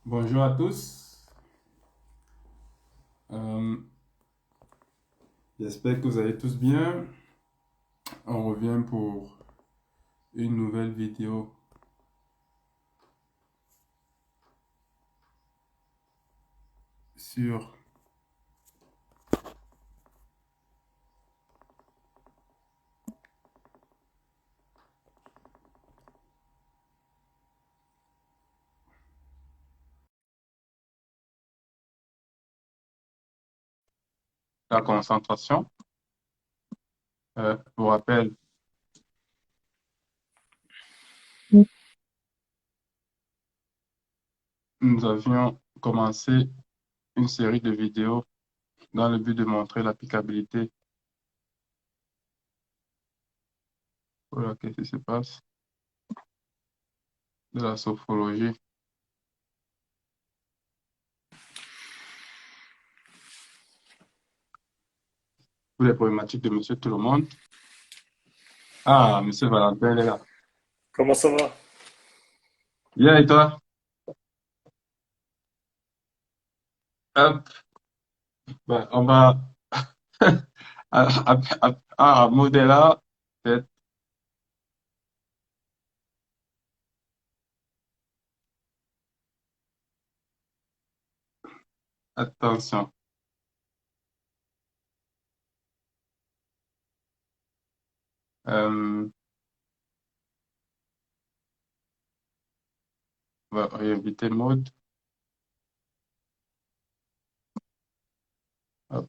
Bonjour à tous. Euh, J'espère que vous allez tous bien. On revient pour une nouvelle vidéo sur la concentration. Pour rappel, nous avions commencé une série de vidéos dans le but de montrer l'applicabilité. Voilà, qu'est-ce qui se passe de la sophologie pour les problématiques de Monsieur Tout-le-Monde. Ah, Monsieur Valentin il est là. Comment ça va? Bien, et toi? Hop, on va modèle peut-être. Attention. Euh, on va réinviter Maud. Hop.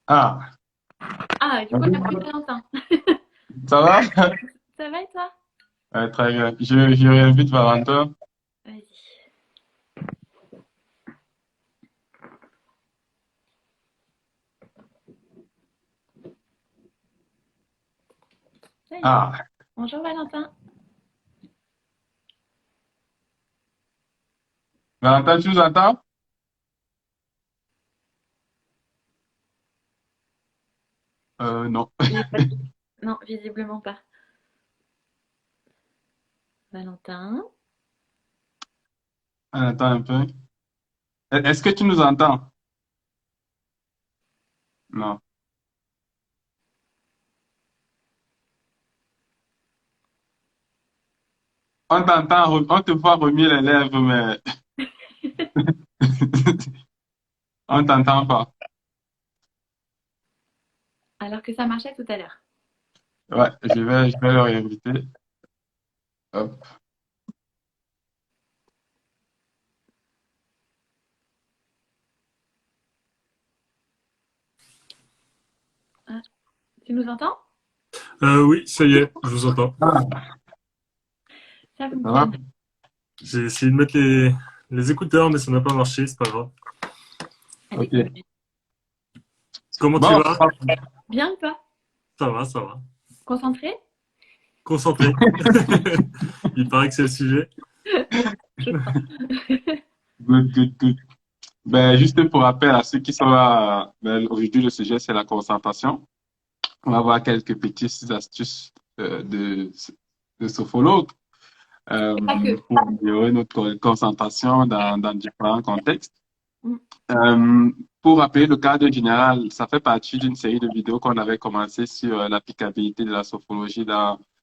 Ah, Ah, du coup, on a plus Valentin. ça va? Ça va et toi? Très bien. Je réinvite Valentin. Vas-y. Ça y est. Ah, Bonjour Valentin. Valentin, tu nous entends? Non. Il est pas- Non, visiblement pas. Valentin. Attends un peu. Est-ce que tu nous entends? Non. On t'entend, on te voit remuer les lèvres, mais on t'entend pas. Alors que ça marchait tout à l'heure. Ouais, je vais le réinviter. Hop. Ah, tu nous entends? Oui, ça y est, je vous entends. Ah, Ça ça va? fonctionne. J'ai essayé de mettre les écouteurs, mais ça n'a pas marché, c'est pas grave. Allez. Ok. Comment tu Bon, vas? Bien ou pas? Ça va, ça va. Concentré? Concentré. Il paraît que c'est le sujet. Je crois. good, good, good. Ben, juste pour rappel à ceux qui sont là, ben, aujourd'hui, le sujet, c'est la concentration. On va voir quelques petites astuces de sophologue Et pas que. pour améliorer notre concentration dans différents contextes. Mm. Pour rappeler le cadre général, ça fait partie d'une série de vidéos qu'on avait commencé sur l'applicabilité de la sophologie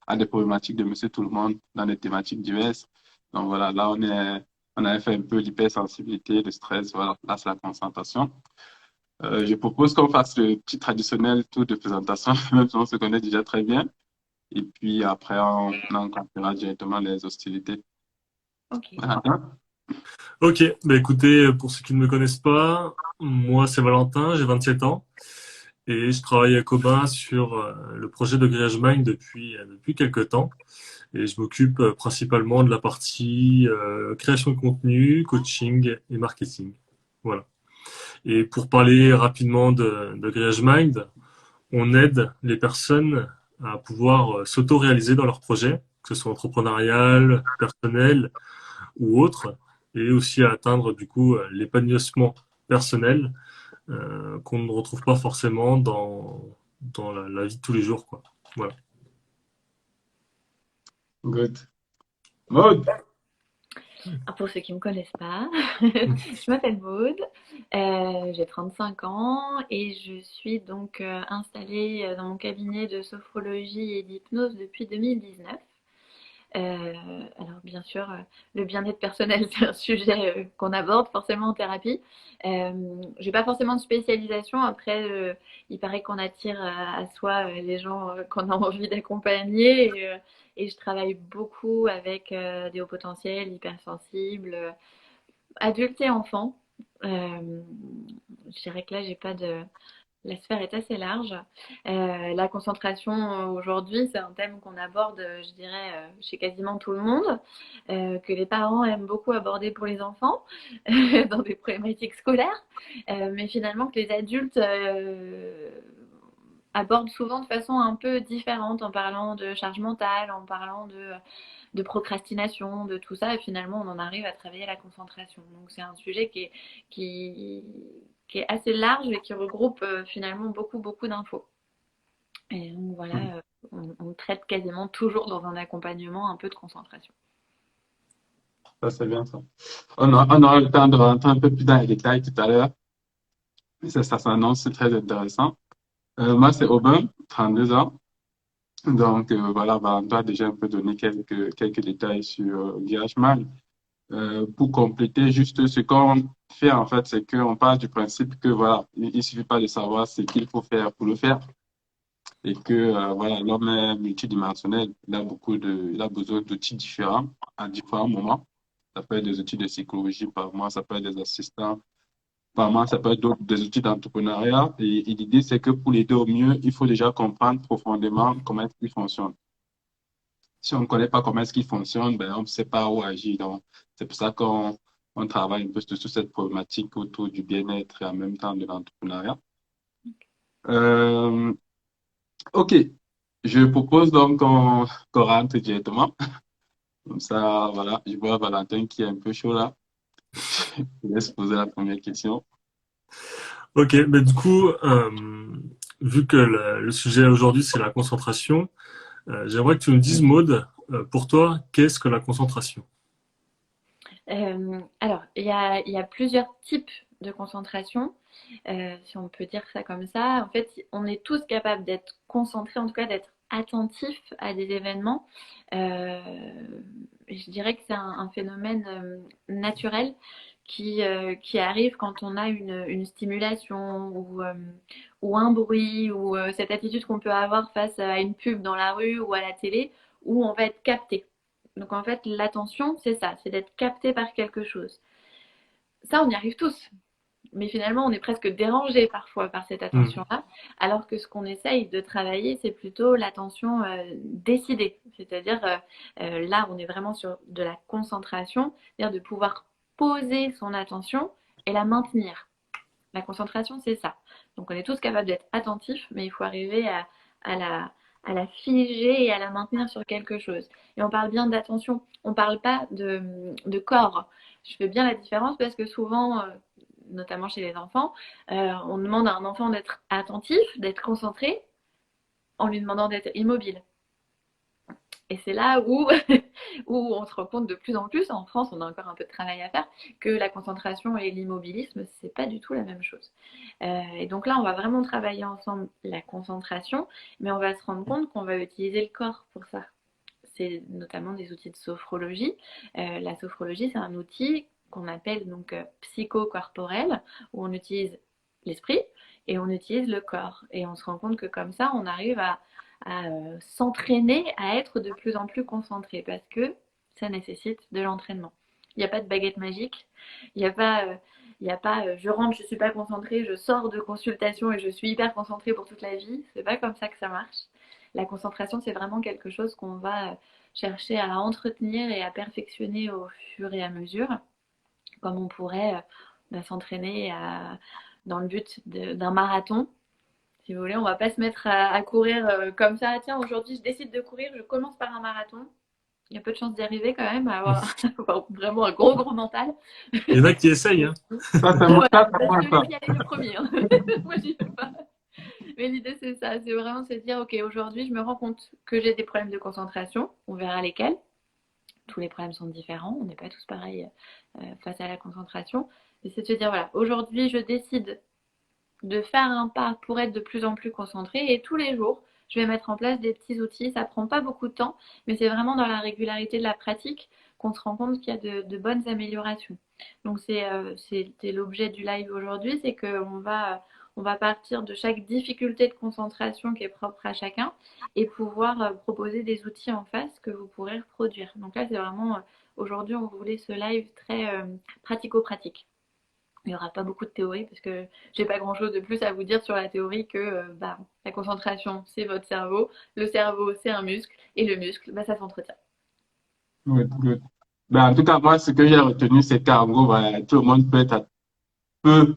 à des problématiques de Monsieur Tout-le-Monde dans des thématiques diverses. Donc voilà, là on avait fait un peu l'hypersensibilité, le stress, voilà, là c'est la concentration. Je propose qu'on fasse le petit traditionnel tour de présentation, même si on se connaît déjà très bien. Et puis après, on enclenchera directement les hostilités. Ok. Voilà. Ok, bah écoutez, pour ceux qui ne me connaissent pas, moi c'est Valentin, j'ai 27 ans et je travaille à Cobain sur le projet de Grillage Mind depuis quelques temps. Et je m'occupe principalement de la partie création de contenu, coaching et marketing. Voilà. Et pour parler rapidement de Grillage Mind, on aide les personnes à pouvoir s'auto-réaliser dans leurs projets, que ce soit entrepreneurial, personnel ou autre, et aussi à atteindre du coup l'épanouissement personnel qu'on ne retrouve pas forcément dans la vie de tous les jours, quoi. Voilà. Good. Maud. Alors, pour ceux qui ne me connaissent pas, je m'appelle Maud, j'ai 35 ans et je suis donc installée dans mon cabinet de sophrologie et d'hypnose depuis 2019. Alors bien sûr, le bien-être personnel, c'est un sujet qu'on aborde forcément en thérapie. J'ai pas forcément de spécialisation. Après, il paraît qu'on attire à soi les gens qu'on a envie d'accompagner. Et je travaille beaucoup avec des hauts potentiels, hypersensibles, adultes et enfants. Je dirais que là, j'ai pas de, la sphère est assez large. La concentration aujourd'hui, c'est un thème qu'on aborde, je dirais, chez quasiment tout le monde, que les parents aiment beaucoup aborder pour les enfants dans des problématiques scolaires, mais finalement que les adultes abordent souvent de façon un peu différente en parlant de charge mentale, en parlant de procrastination, de tout ça, et finalement on en arrive à travailler la concentration. Donc c'est un sujet qui, qui est assez large et qui regroupe finalement beaucoup d'infos. Et donc voilà, on traite quasiment toujours dans un accompagnement un peu de concentration. Ça, c'est bien ça. On aura le temps de rentrer un peu plus dans les détails tout à l'heure. Mais ça s'annonce très intéressant. Moi, c'est Aubin, 32 ans. Donc, voilà, bah, on doit déjà un peu donner quelques détails sur VH-Mind. Pour compléter juste ce qu'on fait, en fait, c'est qu'on part du principe que, voilà, il suffit pas de savoir ce qu'il faut faire pour le faire. Et que, voilà, l'homme est multidimensionnel. Il a besoin d'outils différents à différents moments. Ça peut être des outils de psychologie par mois, ça peut être des assistants par mois, ça peut être des outils d'entrepreneuriat. Et l'idée, c'est que pour l'aider au mieux, il faut déjà comprendre profondément comment est-ce qu'il fonctionne. Si on ne connaît pas comment est-ce qu'il fonctionne, ben, on ne sait pas où agir. Donc, c'est pour ça qu'on travaille un peu sur cette problématique autour du bien-être et en même temps de l'entrepreneuriat. Euh, OK. Je propose donc qu'on rentre directement. Comme ça, voilà, je vois Valentin qui est un peu chaud là. Je te laisse poser la première question. Ok, mais du coup, vu que le sujet aujourd'hui c'est la concentration, j'aimerais que tu nous dises, Maud, pour toi, qu'est-ce que la concentration? Alors, il y a plusieurs types de concentration, si on peut dire ça comme ça. En fait, on est tous capables d'être concentrés, en tout cas d'être attentifs à des événements. Euh, je dirais que c'est un phénomène naturel qui arrive quand on a une stimulation ou un bruit ou cette attitude qu'on peut avoir face à une pub dans la rue ou à la télé où on va être capté. Donc en fait, l'attention, c'est ça, c'est d'être capté par quelque chose. Ça, on y arrive tous. Mais finalement, on est presque dérangé parfois par cette Hmm. attention-là, alors que ce qu'on essaye de travailler, c'est plutôt l'attention décidée. C'est-à-dire, là, on est vraiment sur de la concentration, c'est-à-dire de pouvoir poser son attention et la maintenir. La concentration, c'est ça. Donc, on est tous capables d'être attentifs, mais il faut arriver à à la figer et à la maintenir sur quelque chose. Et on parle bien d'attention, on ne parle pas de corps. Je fais bien la différence parce que souvent, notamment chez les enfants, on demande à un enfant d'être attentif, d'être concentré, en lui demandant d'être immobile. Et c'est là où, où on se rend compte de plus en plus, en France, on a encore un peu de travail à faire, que la concentration et l'immobilisme, c'est pas du tout la même chose. Et donc là, on va vraiment travailler ensemble la concentration, mais on va se rendre compte qu'on va utiliser le corps pour ça. C'est notamment des outils de sophrologie. La sophrologie, c'est un outil qu'on appelle donc psychocorporel, où on utilise l'esprit et on utilise le corps. Et on se rend compte que comme ça, on arrive à s'entraîner à être de plus en plus concentré parce que ça nécessite de l'entraînement. Il n'y a pas de baguette magique, il n'y a pas, il y a pas je rentre, je ne suis pas concentrée, je sors de consultation et je suis hyper concentrée pour toute la vie. C'est pas comme ça que ça marche. La concentration, c'est vraiment quelque chose qu'on va chercher à entretenir et à perfectionner au fur et à mesure, comme on pourrait s'entraîner dans le but d'un marathon. Si vous voulez, on va pas se mettre à courir comme ça. Tiens, aujourd'hui, je décide de courir, je commence par un marathon. Il y a peu de chances d'y arriver quand même, à avoir vraiment un gros mental. Il y en a qui essayent, hein. Ça, c'est Voilà, ça, bah, c'est moi, je vais ça. y aller le premier. Hein. Moi, j'y vais pas. Mais l'idée, c'est ça, c'est vraiment se dire, ok, aujourd'hui, je me rends compte que j'ai des problèmes de concentration, on verra lesquels. Tous les problèmes sont différents, on n'est pas tous pareils face à la concentration. Et c'est de se dire, voilà, aujourd'hui, je décide de faire un pas pour être de plus en plus concentré et tous les jours, je vais mettre en place des petits outils. Ça prend pas beaucoup de temps, mais c'est vraiment dans la régularité de la pratique qu'on se rend compte qu'il y a de bonnes améliorations. Donc c'était l'objet du live aujourd'hui, c'est on va partir de chaque difficulté de concentration qui est propre à chacun et pouvoir proposer des outils en face que vous pourrez reproduire. Donc là, c'est vraiment, aujourd'hui, on voulait ce live très pratico-pratique. Il n'y aura pas beaucoup de théorie parce que j'ai pas grand chose de plus à vous dire sur la théorie que la concentration, c'est votre cerveau, le cerveau, c'est un muscle, et le muscle, ça s'entretient. Good, good. Ben, en tout cas, moi, ce que j'ai retenu, c'est qu'en gros, voilà, tout le monde peut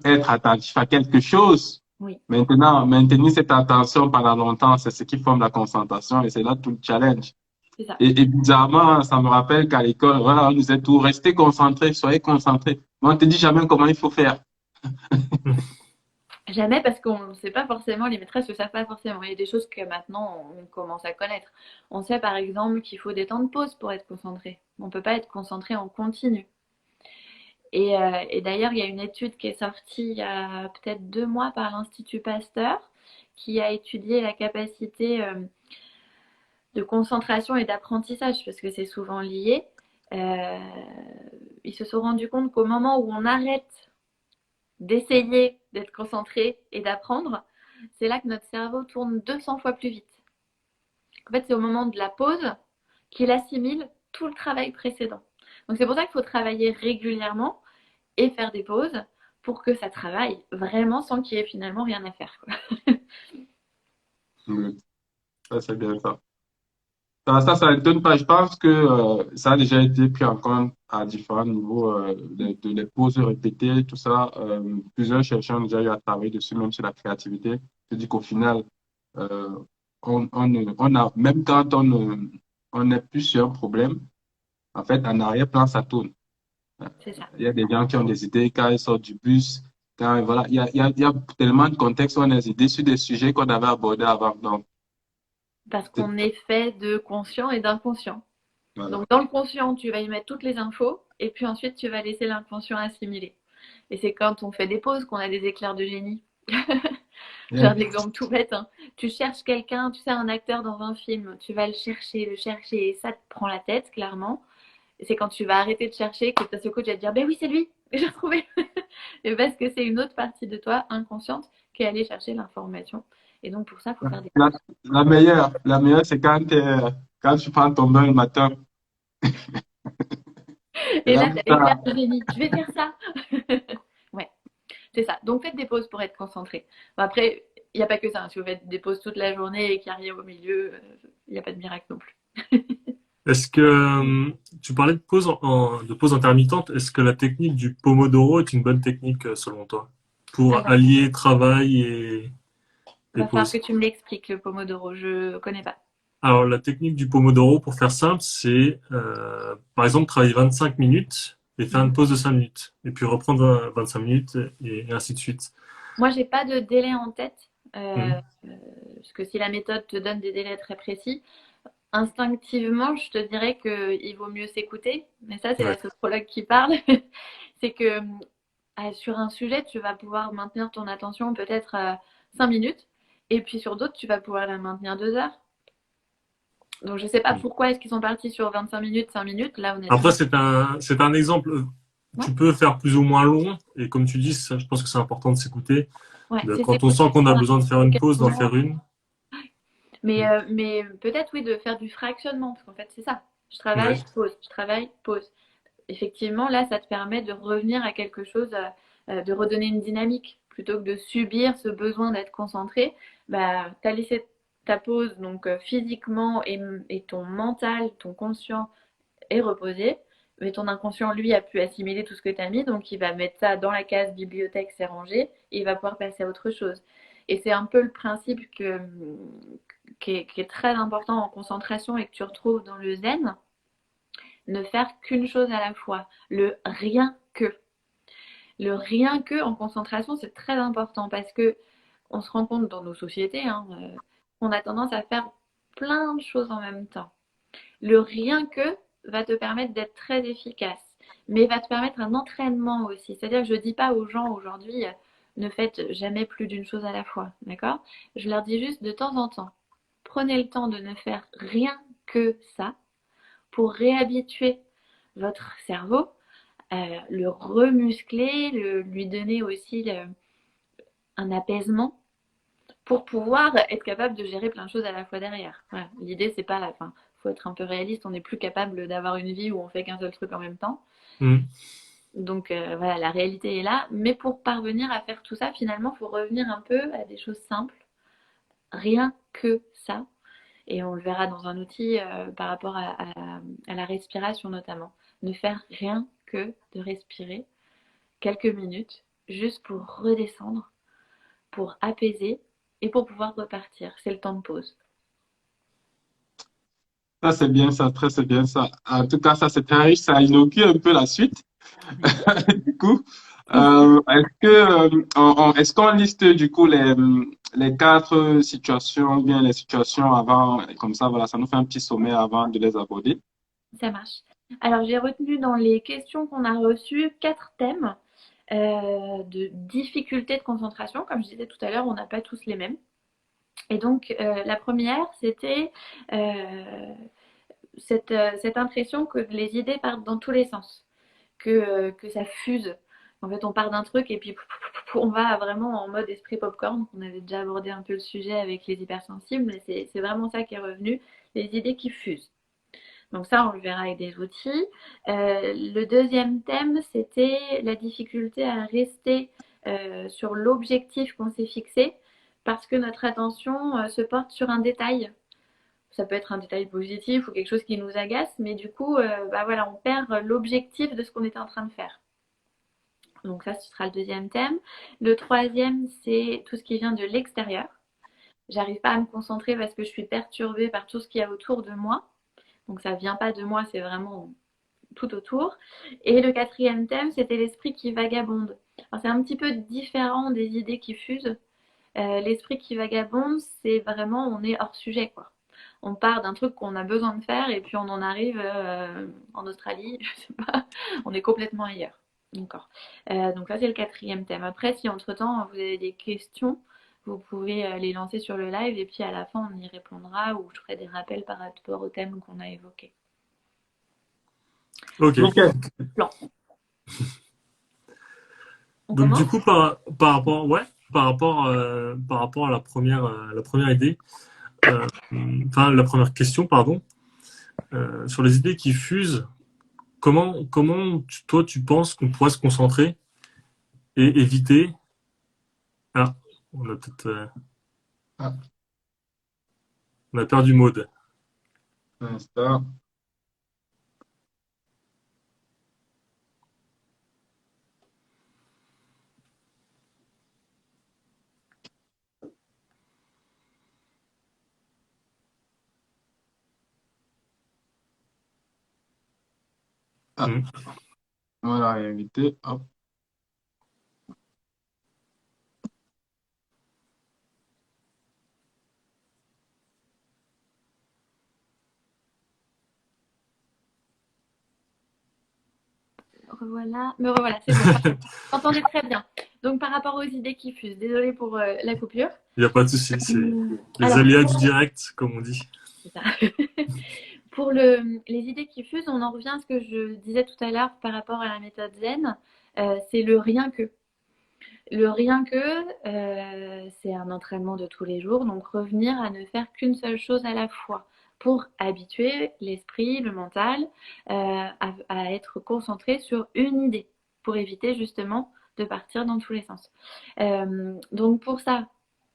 être attentif à quelque chose. Oui. Maintenant, maintenir cette attention pendant longtemps, c'est ce qui forme la concentration et c'est là tout le challenge. C'est ça. Et bizarrement, ça me rappelle qu'à l'école, voilà, on nous disait tout, restez concentrés, soyez concentrés. Mais on te dit jamais comment il faut faire. Jamais parce qu'on ne sait pas forcément, les maîtresses ne savent pas forcément. Il y a des choses que maintenant on commence à connaître. On sait par exemple qu'il faut des temps de pause pour être concentré. On ne peut pas être concentré en continu. Et d'ailleurs, il y a une étude qui est sortie il y a peut-être 2 mois par l'Institut Pasteur qui a étudié la capacité de concentration et d'apprentissage, parce que c'est souvent lié. Ils se sont rendus compte qu'au moment où on arrête d'essayer d'être concentré et d'apprendre, c'est là que notre cerveau tourne 200 fois plus vite. En fait, c'est au moment de la pause qu'il assimile tout le travail précédent. Donc c'est pour ça qu'il faut travailler régulièrement et faire des pauses pour que ça travaille vraiment sans qu'il y ait finalement rien à faire, quoi. Ça, c'est bien ça. Ça étonne pas. Je pense que ça a déjà été pris en compte à différents niveaux, les pauses répétées, tout ça. Plusieurs chercheurs ont déjà eu à travailler dessus, même sur la créativité. Je dis qu'au final, euh, on a, même quand on n'est plus sur un problème, en fait, en arrière-plan, ça tourne. C'est ça. Il y a des gens qui ont des idées quand ils sortent du bus. Quand, voilà, il y a tellement de contextes où on a des idées sur des sujets qu'on avait abordés avant. Donc, Parce qu'on est fait de conscient et d'inconscient. voilà. Donc dans le conscient, tu vas y mettre toutes les infos et puis ensuite tu vas laisser l'inconscient assimiler. Et c'est quand on fait des pauses qu'on a des éclairs de génie. Je Yeah. donne l'exemple tout bête, hein. Tu cherches quelqu'un, tu sais, un acteur dans un film, tu vas le chercher, et ça te prend la tête, clairement. Et c'est quand tu vas arrêter de chercher que tu ce coup, tu vas te dire, ben oui, c'est lui, j'ai retrouvé. Et parce que c'est une autre partie de toi, inconsciente, qui est allée chercher l'information. Et donc pour ça, il faut faire des La, pauses. la meilleure, c'est quand tu prends ton bain le matin. Et Et là, là, tu as l'éclair de génie, je vais faire ça. Ouais, c'est ça. Donc faites des pauses pour être concentré. Bon, après, il n'y a pas que ça, hein. Si vous faites des pauses toute la journée et qu'il n'y a rien au milieu, il n'y a pas de miracle non plus. Est-ce que tu parlais de de pause intermittente, est-ce que la technique du Pomodoro est une bonne technique selon toi pour Alors, allier travail il et va falloir que pause? tu me l'expliques, le Pomodoro. Je ne connais pas. Alors la technique du Pomodoro, pour faire simple, c'est par exemple travailler 25 minutes et faire une Mhm. pause de 5 minutes et puis reprendre 25 minutes et ainsi de suite. Moi, j'ai pas de délai en tête, Mhm. parce que si la méthode te donne des délais très précis, instinctivement, je te dirais qu'il vaut mieux s'écouter. Mais ça, c'est la Ouais. sophrologue qui parle. C'est que sur un sujet, tu vas pouvoir maintenir ton attention peut-être 5 minutes, et puis sur d'autres, tu vas pouvoir la maintenir 2 heures. Donc, je sais pas pourquoi est-ce qu'ils sont partis sur 25 minutes, 5 minutes. Là, Après, honnêtement, c'est un exemple. ouais, Tu peux faire plus ou moins long et comme tu dis, ça, je pense que c'est important de s'écouter. ouais, c'est Quand on sent s'écouter qu'on a sur besoin de faire un une quel pause, d'en moment. faire une. Mais peut-être, oui, de faire du fractionnement, parce qu'en fait, c'est ça. Je Ouais. travaille, pause, je travaille, pause. Effectivement, là, ça te permet de revenir à quelque chose, de redonner une dynamique. Plutôt que de subir ce besoin d'être concentré, bah, tu as laissé ta pause, donc physiquement et ton mental, ton conscient est reposé. Mais ton inconscient, lui, a pu assimiler tout ce que tu as mis, donc il va mettre ça dans la case bibliothèque, c'est rangé, et il va pouvoir passer à autre chose. Et c'est un peu le principe qui est très important en concentration et que tu retrouves dans le zen, ne faire qu'une chose à la fois, le rien que. Le rien que en concentration, c'est très important parce que on se rend compte dans nos sociétés qu'on a tendance à faire plein de choses en même temps. Le rien que va te permettre d'être très efficace, mais va te permettre un entraînement aussi. C'est-à-dire que je ne dis pas aux gens aujourd'hui, ne faites jamais plus d'une chose à la fois, d'accord? Je leur dis juste de temps en temps, prenez le temps de ne faire rien que ça pour réhabituer votre cerveau, le remuscler, lui donner aussi un apaisement pour pouvoir être capable de gérer plein de choses à la fois derrière. Voilà. L'idée, c'est pas la fin. Il faut être un peu réaliste. On n'est plus capable d'avoir une vie où on fait qu'un seul truc en même temps. Mm. Donc voilà, la réalité est là. Mais pour parvenir à faire tout ça, finalement, il faut revenir un peu à des choses simples. Rien que ça. Et on le verra dans un outil par rapport à la respiration notamment. Ne faire rien que de respirer quelques minutes juste pour redescendre, pour apaiser et pour pouvoir repartir. C'est le temps de pause. Ça, c'est bien ça, très c'est bien ça. En tout cas, ça, c'est très riche, ça inaugure un peu la suite. Du coup, est-ce qu'on liste du coup les quatre situations, ou bien les situations avant, comme ça, voilà, ça nous fait un petit sommet avant de les aborder. Ça marche. Alors, j'ai retenu dans les questions qu'on a reçues 4 thèmes de difficultés de concentration. Comme je disais tout à l'heure, on n'a pas tous les mêmes. Et donc, la première, c'était cette impression que les idées partent dans tous les sens, que ça fuse. En fait, on part d'un truc et puis on va vraiment en mode esprit popcorn. On avait déjà abordé un peu le sujet avec les hypersensibles, mais c'est vraiment ça qui est revenu, les idées qui fusent. Donc ça, on le verra avec des outils. Le deuxième thème, c'était la difficulté à rester sur l'objectif qu'on s'est fixé parce que notre attention se porte sur un détail. Ça peut être un détail positif ou quelque chose qui nous agace, mais du coup, bah voilà, on perd l'objectif de ce qu'on était en train de faire. Donc ça, ce sera le deuxième thème. Le troisième, c'est tout ce qui vient de l'extérieur. J'arrive pas à me concentrer parce que je suis perturbée par tout ce qu'il y a autour de moi. Donc ça vient pas de moi, c'est vraiment tout autour. Et le quatrième thème, c'était l'esprit qui vagabonde. Alors c'est un petit peu différent des idées qui fusent. L'esprit qui vagabonde, c'est vraiment, on est hors sujet, quoi. On part d'un truc qu'on a besoin de faire et puis on en arrive en Australie, je sais pas, on est complètement ailleurs. D'accord. Donc ça, c'est le quatrième thème. Après, si entre-temps, vous avez des questions, vous pouvez les lancer sur le live et puis à la fin, on y répondra ou je ferai des rappels par rapport au thème qu'on a évoqué. Ok. Nickel. Plan. On Donc du commence? coup, par rapport à la première idée, enfin la première question, pardon, sur les idées qui fusent, toi tu penses qu'on pourrait se concentrer et éviter. Ah, on a peut-être Ah, on a perdu Maud. un instant. Ah, Hmm. voilà, invité. Hop. Revoilà. Me revoilà, c'est bon. Vous entendez très bien. Donc par rapport aux idées qui fusent, désolée pour la coupure. Il n'y a pas de souci, c'est les Alors, aléas du direct, comme on dit. c'est ça. Pour les idées qui fusent, on en revient à ce que je disais tout à l'heure par rapport à la méthode Zen. C'est le rien que. Le rien que, c'est un entraînement de tous les jours, donc revenir à ne faire qu'une seule chose à la fois pour habituer l'esprit, le mental, à être concentré sur une idée, pour éviter justement de partir dans tous les sens. Donc pour ça,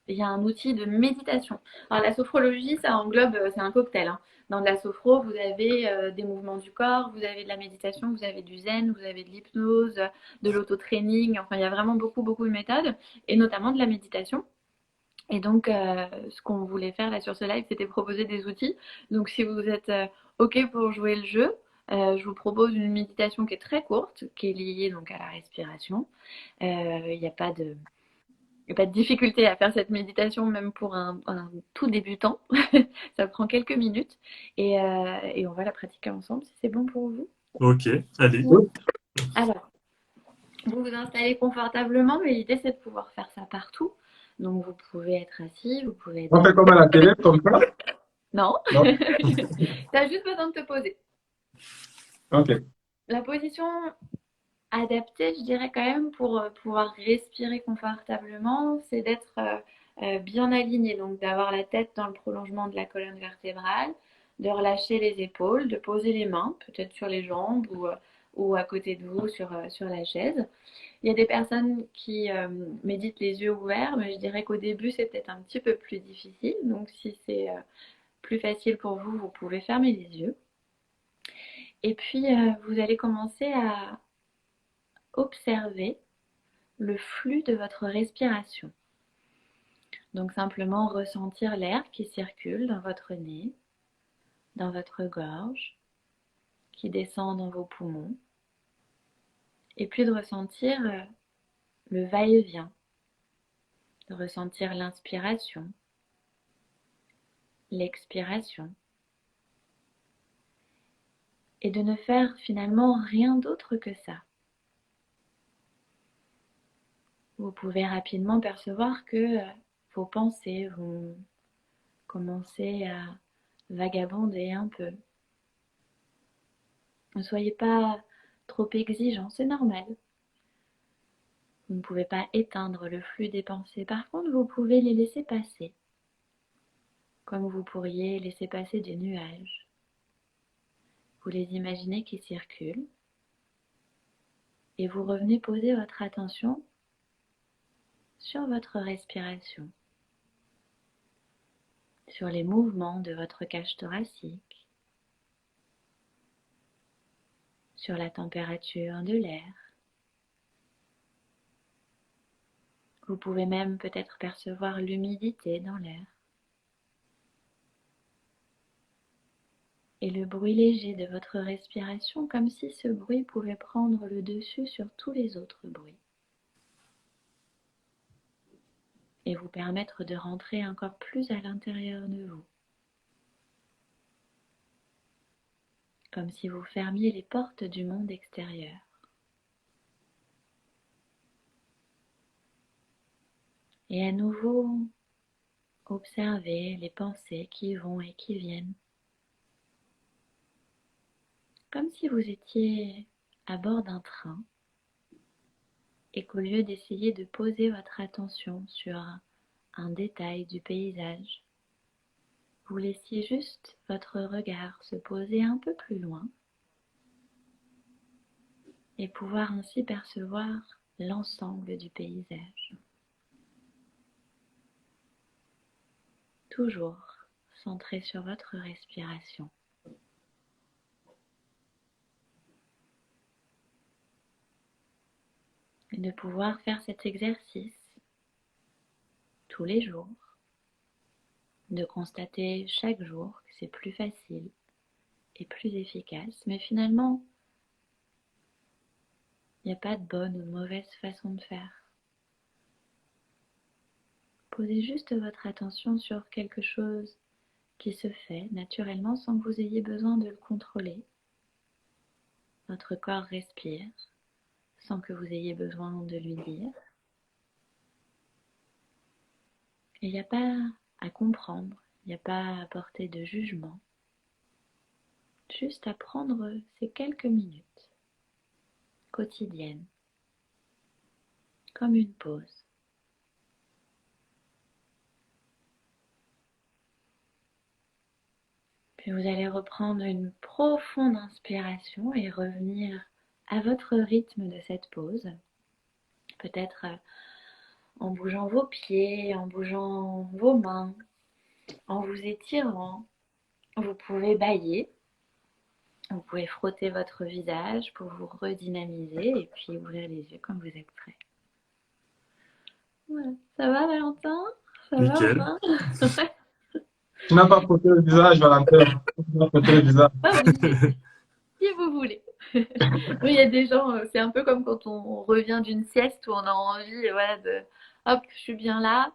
il y a un outil de méditation. Alors la sophrologie, ça englobe, c'est un cocktail, hein. Dans de la sophro, vous avez des mouvements du corps, vous avez de la méditation, vous avez du zen, vous avez de l'hypnose, de l'auto-training. Enfin, il y a vraiment beaucoup, beaucoup de méthodes, et notamment de la méditation. Et donc, ce qu'on voulait faire là sur ce live, c'était proposer des outils. Donc, si vous êtes OK pour jouer le jeu, je vous propose une méditation qui est très courte, qui est liée donc à la respiration. Il n'y a pas n'y a pas de difficulté à faire cette méditation, même pour un tout débutant. Ça prend quelques minutes et on va la pratiquer ensemble si c'est bon pour vous. Ok, allez. Oui. Alors, vous vous installez confortablement, mais l'idée c'est de pouvoir faire ça partout. Donc vous pouvez être assis, vous pouvez être On fait comme à la télé, comme ça? Non, Non? tu as juste besoin de te poser. Ok. La position adaptée, je dirais quand même, pour pouvoir respirer confortablement, c'est d'être bien aligné, donc d'avoir la tête dans le prolongement de la colonne vertébrale, de relâcher les épaules, de poser les mains, peut-être sur les jambes ou à côté de vous sur la chaise. Il y a des personnes qui méditent les yeux ouverts, mais je dirais qu'au début, c'est peut-être un petit peu plus difficile. Donc, si c'est plus facile pour vous, vous pouvez fermer les yeux. Et puis, vous allez commencer à observer le flux de votre respiration. Donc, simplement ressentir l'air qui circule dans votre nez, dans votre gorge, qui descend dans vos poumons. Et puis de ressentir le va-et-vient, de ressentir l'inspiration, l'expiration, et de ne faire finalement rien d'autre que ça. Vous pouvez rapidement percevoir que vos pensées vont commencer à vagabonder un peu. Ne soyez pas trop exigeant, c'est normal. Vous ne pouvez pas éteindre le flux des pensées. Par contre, vous pouvez les laisser passer, comme vous pourriez laisser passer des nuages. Vous les imaginez qui circulent et vous revenez poser votre attention sur votre respiration, sur les mouvements de votre cage thoracique, sur la température de l'air. Vous pouvez même peut-être percevoir l'humidité dans l'air et le bruit léger de votre respiration, comme si ce bruit pouvait prendre le dessus sur tous les autres bruits et vous permettre de rentrer encore plus à l'intérieur de vous, comme si vous fermiez les portes du monde extérieur. Et à nouveau, observez les pensées qui vont et qui viennent, comme si vous étiez à bord d'un train et qu'au lieu d'essayer de poser votre attention sur un détail du paysage, vous laissiez juste votre regard se poser un peu plus loin et pouvoir ainsi percevoir l'ensemble du paysage. Toujours centré sur votre respiration. Et de pouvoir faire cet exercice tous les jours, de constater chaque jour que c'est plus facile et plus efficace, mais finalement, il n'y a pas de bonne ou de mauvaise façon de faire. Posez juste votre attention sur quelque chose qui se fait naturellement sans que vous ayez besoin de le contrôler. Votre corps respire sans que vous ayez besoin de lui dire. Il n'y a pas à comprendre, il n'y a pas à apporter de jugement. Juste à prendre ces quelques minutes quotidiennes, comme une pause. Puis vous allez reprendre une profonde inspiration et revenir à votre rythme de cette pause. Peut-être en bougeant vos pieds, en bougeant vos mains, en vous étirant. Vous pouvez bâiller, vous pouvez frotter votre visage pour vous redynamiser et puis ouvrir les yeux quand vous êtes prêt. Voilà. Ça va Valentin? Ça Nickel. va? Tu n'as pas frotté le visage, Valentin. Tu n'as pas frotté le visage. Pas obligé, si vous voulez. Oui, il y a des gens, c'est un peu comme quand on revient d'une sieste où on a envie voilà, hop, je suis bien là.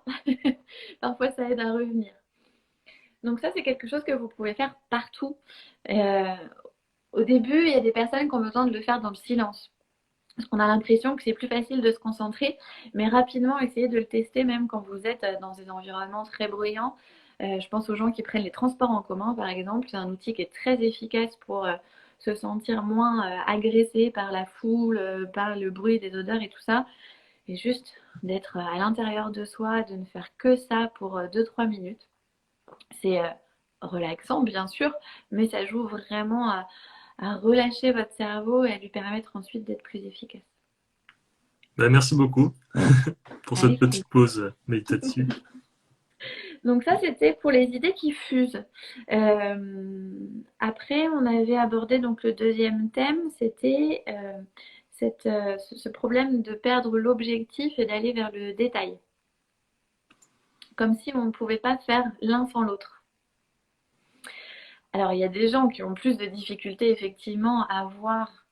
Parfois, ça aide à revenir. Donc ça, c'est quelque chose que vous pouvez faire partout. Au début, il y a des personnes qui ont besoin de le faire dans le silence. Parce qu'on a l'impression que c'est plus facile de se concentrer, mais rapidement, essayez de le tester même quand vous êtes dans des environnements très bruyants. Je pense aux gens qui prennent les transports en commun, par exemple. C'est un outil qui est très efficace pour se sentir moins agressé par la foule, par le bruit des odeurs et tout ça. Et juste d'être à l'intérieur de soi, de ne faire que ça pour 2-3 minutes. C'est relaxant, bien sûr, mais ça joue vraiment à relâcher votre cerveau et à lui permettre ensuite d'être plus efficace. Ben, merci beaucoup pour cette petite pause méditative. Donc ça, c'était pour les idées qui fusent. Après, on avait abordé donc le deuxième thème, c'était ce problème de perdre l'objectif et d'aller vers le détail. Comme si on ne pouvait pas faire l'un sans l'autre. Alors, il y a des gens qui ont plus de difficultés, effectivement, à voir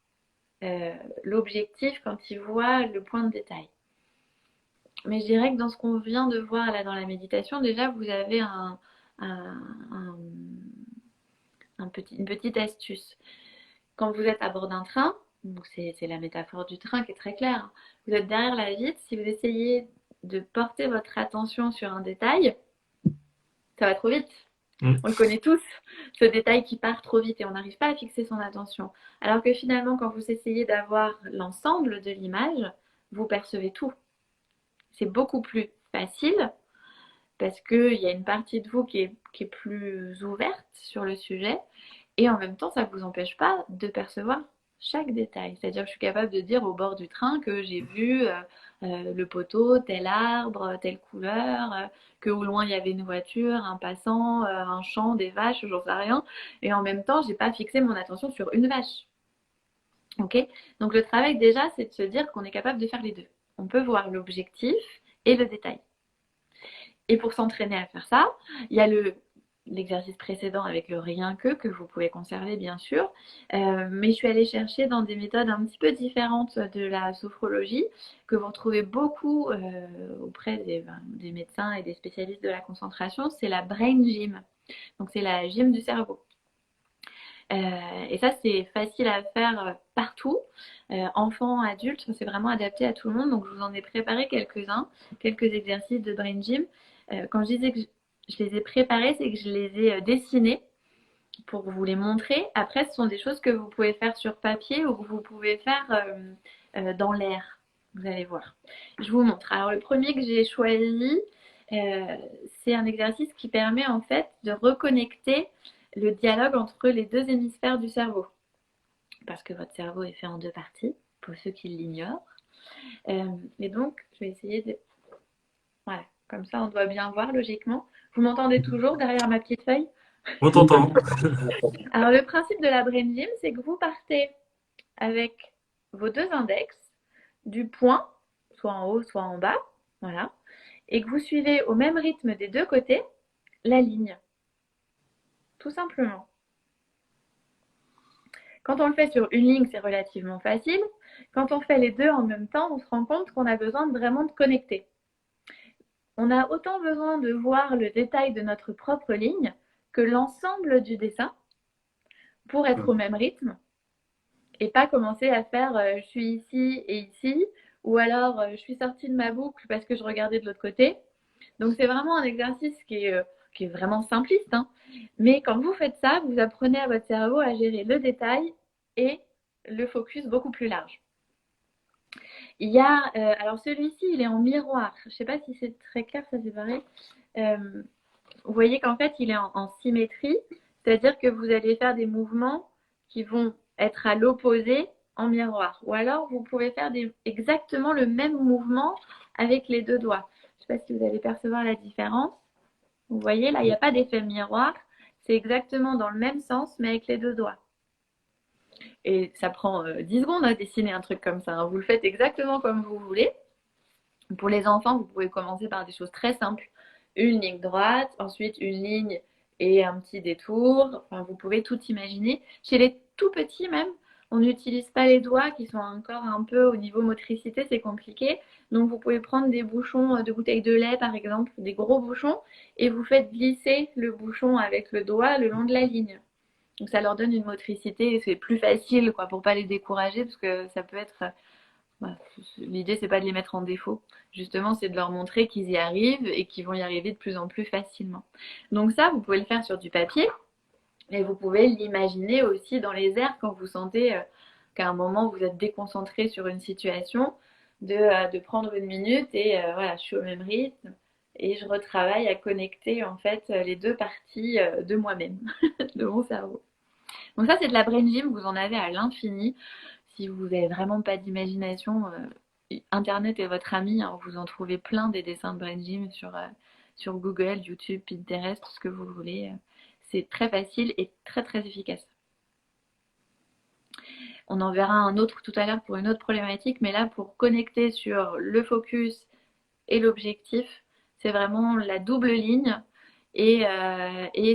l'objectif quand ils voient le point de détail. Mais je dirais que dans ce qu'on vient de voir là dans la méditation, déjà, vous avez une petite astuce. Quand vous êtes à bord d'un train, donc c'est la métaphore du train qui est très claire, hein, vous êtes derrière la vitre, si vous essayez de porter votre attention sur un détail, ça va trop vite. On le connaît tous, ce détail qui part trop vite et on n'arrive pas à fixer son attention. Alors que finalement, quand vous essayez d'avoir l'ensemble de l'image, vous percevez tout. C'est beaucoup plus facile parce qu'il y a une partie de vous qui est plus ouverte sur le sujet et en même temps, ça ne vous empêche pas de percevoir chaque détail. C'est-à-dire que je suis capable de dire au bord du train que j'ai vu le poteau, tel arbre, telle couleur, que au loin il y avait une voiture, un passant, un champ, des vaches, j'en sais rien. Et en même temps, je n'ai pas fixé mon attention sur une vache. Ok? Donc le travail déjà, c'est de se dire qu'on est capable de faire les deux. On peut voir l'objectif et le détail. Et pour s'entraîner à faire ça, il y a l'exercice précédent avec le rien que vous pouvez conserver bien sûr, mais je suis allée chercher dans des méthodes un petit peu différentes de la sophrologie que vous retrouvez beaucoup auprès des médecins et des spécialistes de la concentration, c'est la brain gym. Donc c'est la gym du cerveau. Et ça c'est facile à faire partout, enfants, adultes, c'est vraiment adapté à tout le monde, donc je vous en ai préparé quelques-uns, quelques exercices de brain gym. Quand je disais que je les ai préparés, c'est que je les ai dessinés pour vous les montrer. Après, ce sont des choses que vous pouvez faire sur papier ou que vous pouvez faire dans l'air. Vous allez voir. Je vous montre. Alors, le premier que j'ai choisi, c'est un exercice qui permet en fait de reconnecter le dialogue entre les deux hémisphères du cerveau. Parce que votre cerveau est fait en deux parties, pour ceux qui l'ignorent. Et donc, je vais essayer de... Voilà. Comme ça, on doit bien voir logiquement. Vous m'entendez toujours derrière ma petite feuille? On t'entend. Alors, le principe de la brain gym, c'est que vous partez avec vos deux index du point, soit en haut, soit en bas, voilà, et que vous suivez au même rythme des deux côtés la ligne. Tout simplement. Quand on le fait sur une ligne, c'est relativement facile. Quand on fait les deux en même temps, on se rend compte qu'on a besoin vraiment de connecter. On a autant besoin de voir le détail de notre propre ligne que l'ensemble du dessin pour être au même rythme et pas commencer à faire je suis ici et ici ou alors je suis sortie de ma boucle parce que je regardais de l'autre côté. Donc c'est vraiment un exercice qui est vraiment simpliste, hein. Mais quand vous faites ça, vous apprenez à votre cerveau à gérer le détail et le focus beaucoup plus large. Il y a, alors celui-ci, il est en miroir. Je ne sais pas si c'est très clair, ça c'est pareil. Vous voyez qu'en fait, il est en symétrie, c'est-à-dire que vous allez faire des mouvements qui vont être à l'opposé en miroir. Ou alors, vous pouvez faire exactement le même mouvement avec les deux doigts. Je ne sais pas si vous allez percevoir la différence. Vous voyez, là, il n'y a pas d'effet miroir. C'est exactement dans le même sens, mais avec les deux doigts. Et ça prend 10 secondes à dessiner un truc comme ça, hein. Vous le faites exactement comme vous voulez. Pour les enfants, vous pouvez commencer par des choses très simples. Une ligne droite, ensuite une ligne et un petit détour. Enfin, vous pouvez tout imaginer. Chez les tout petits même, on n'utilise pas les doigts qui sont encore un peu au niveau motricité, c'est compliqué. Donc, vous pouvez prendre des bouchons de bouteilles de lait, par exemple, des gros bouchons, et vous faites glisser le bouchon avec le doigt le long de la ligne. Donc, ça leur donne une motricité et c'est plus facile, quoi, pour pas les décourager, parce que ça peut être... l'idée, c'est pas de les mettre en défaut. Justement, c'est de leur montrer qu'ils y arrivent et qu'ils vont y arriver de plus en plus facilement. Donc ça, vous pouvez le faire sur du papier. Et vous pouvez l'imaginer aussi dans les airs quand vous sentez qu'à un moment vous êtes déconcentré sur une situation, de prendre une minute et voilà, je suis au même rythme et je retravaille à connecter en fait les deux parties de moi-même, de mon cerveau. Donc ça c'est de la brain gym, vous en avez à l'infini. Si vous n'avez vraiment pas d'imagination, Internet est votre ami, hein, vous en trouvez plein des dessins de brain gym sur Google, YouTube, Pinterest, tout ce que vous voulez. C'est très facile et très très efficace. On en verra un autre tout à l'heure pour une autre problématique, mais là pour connecter sur le focus et l'objectif, c'est vraiment la double ligne et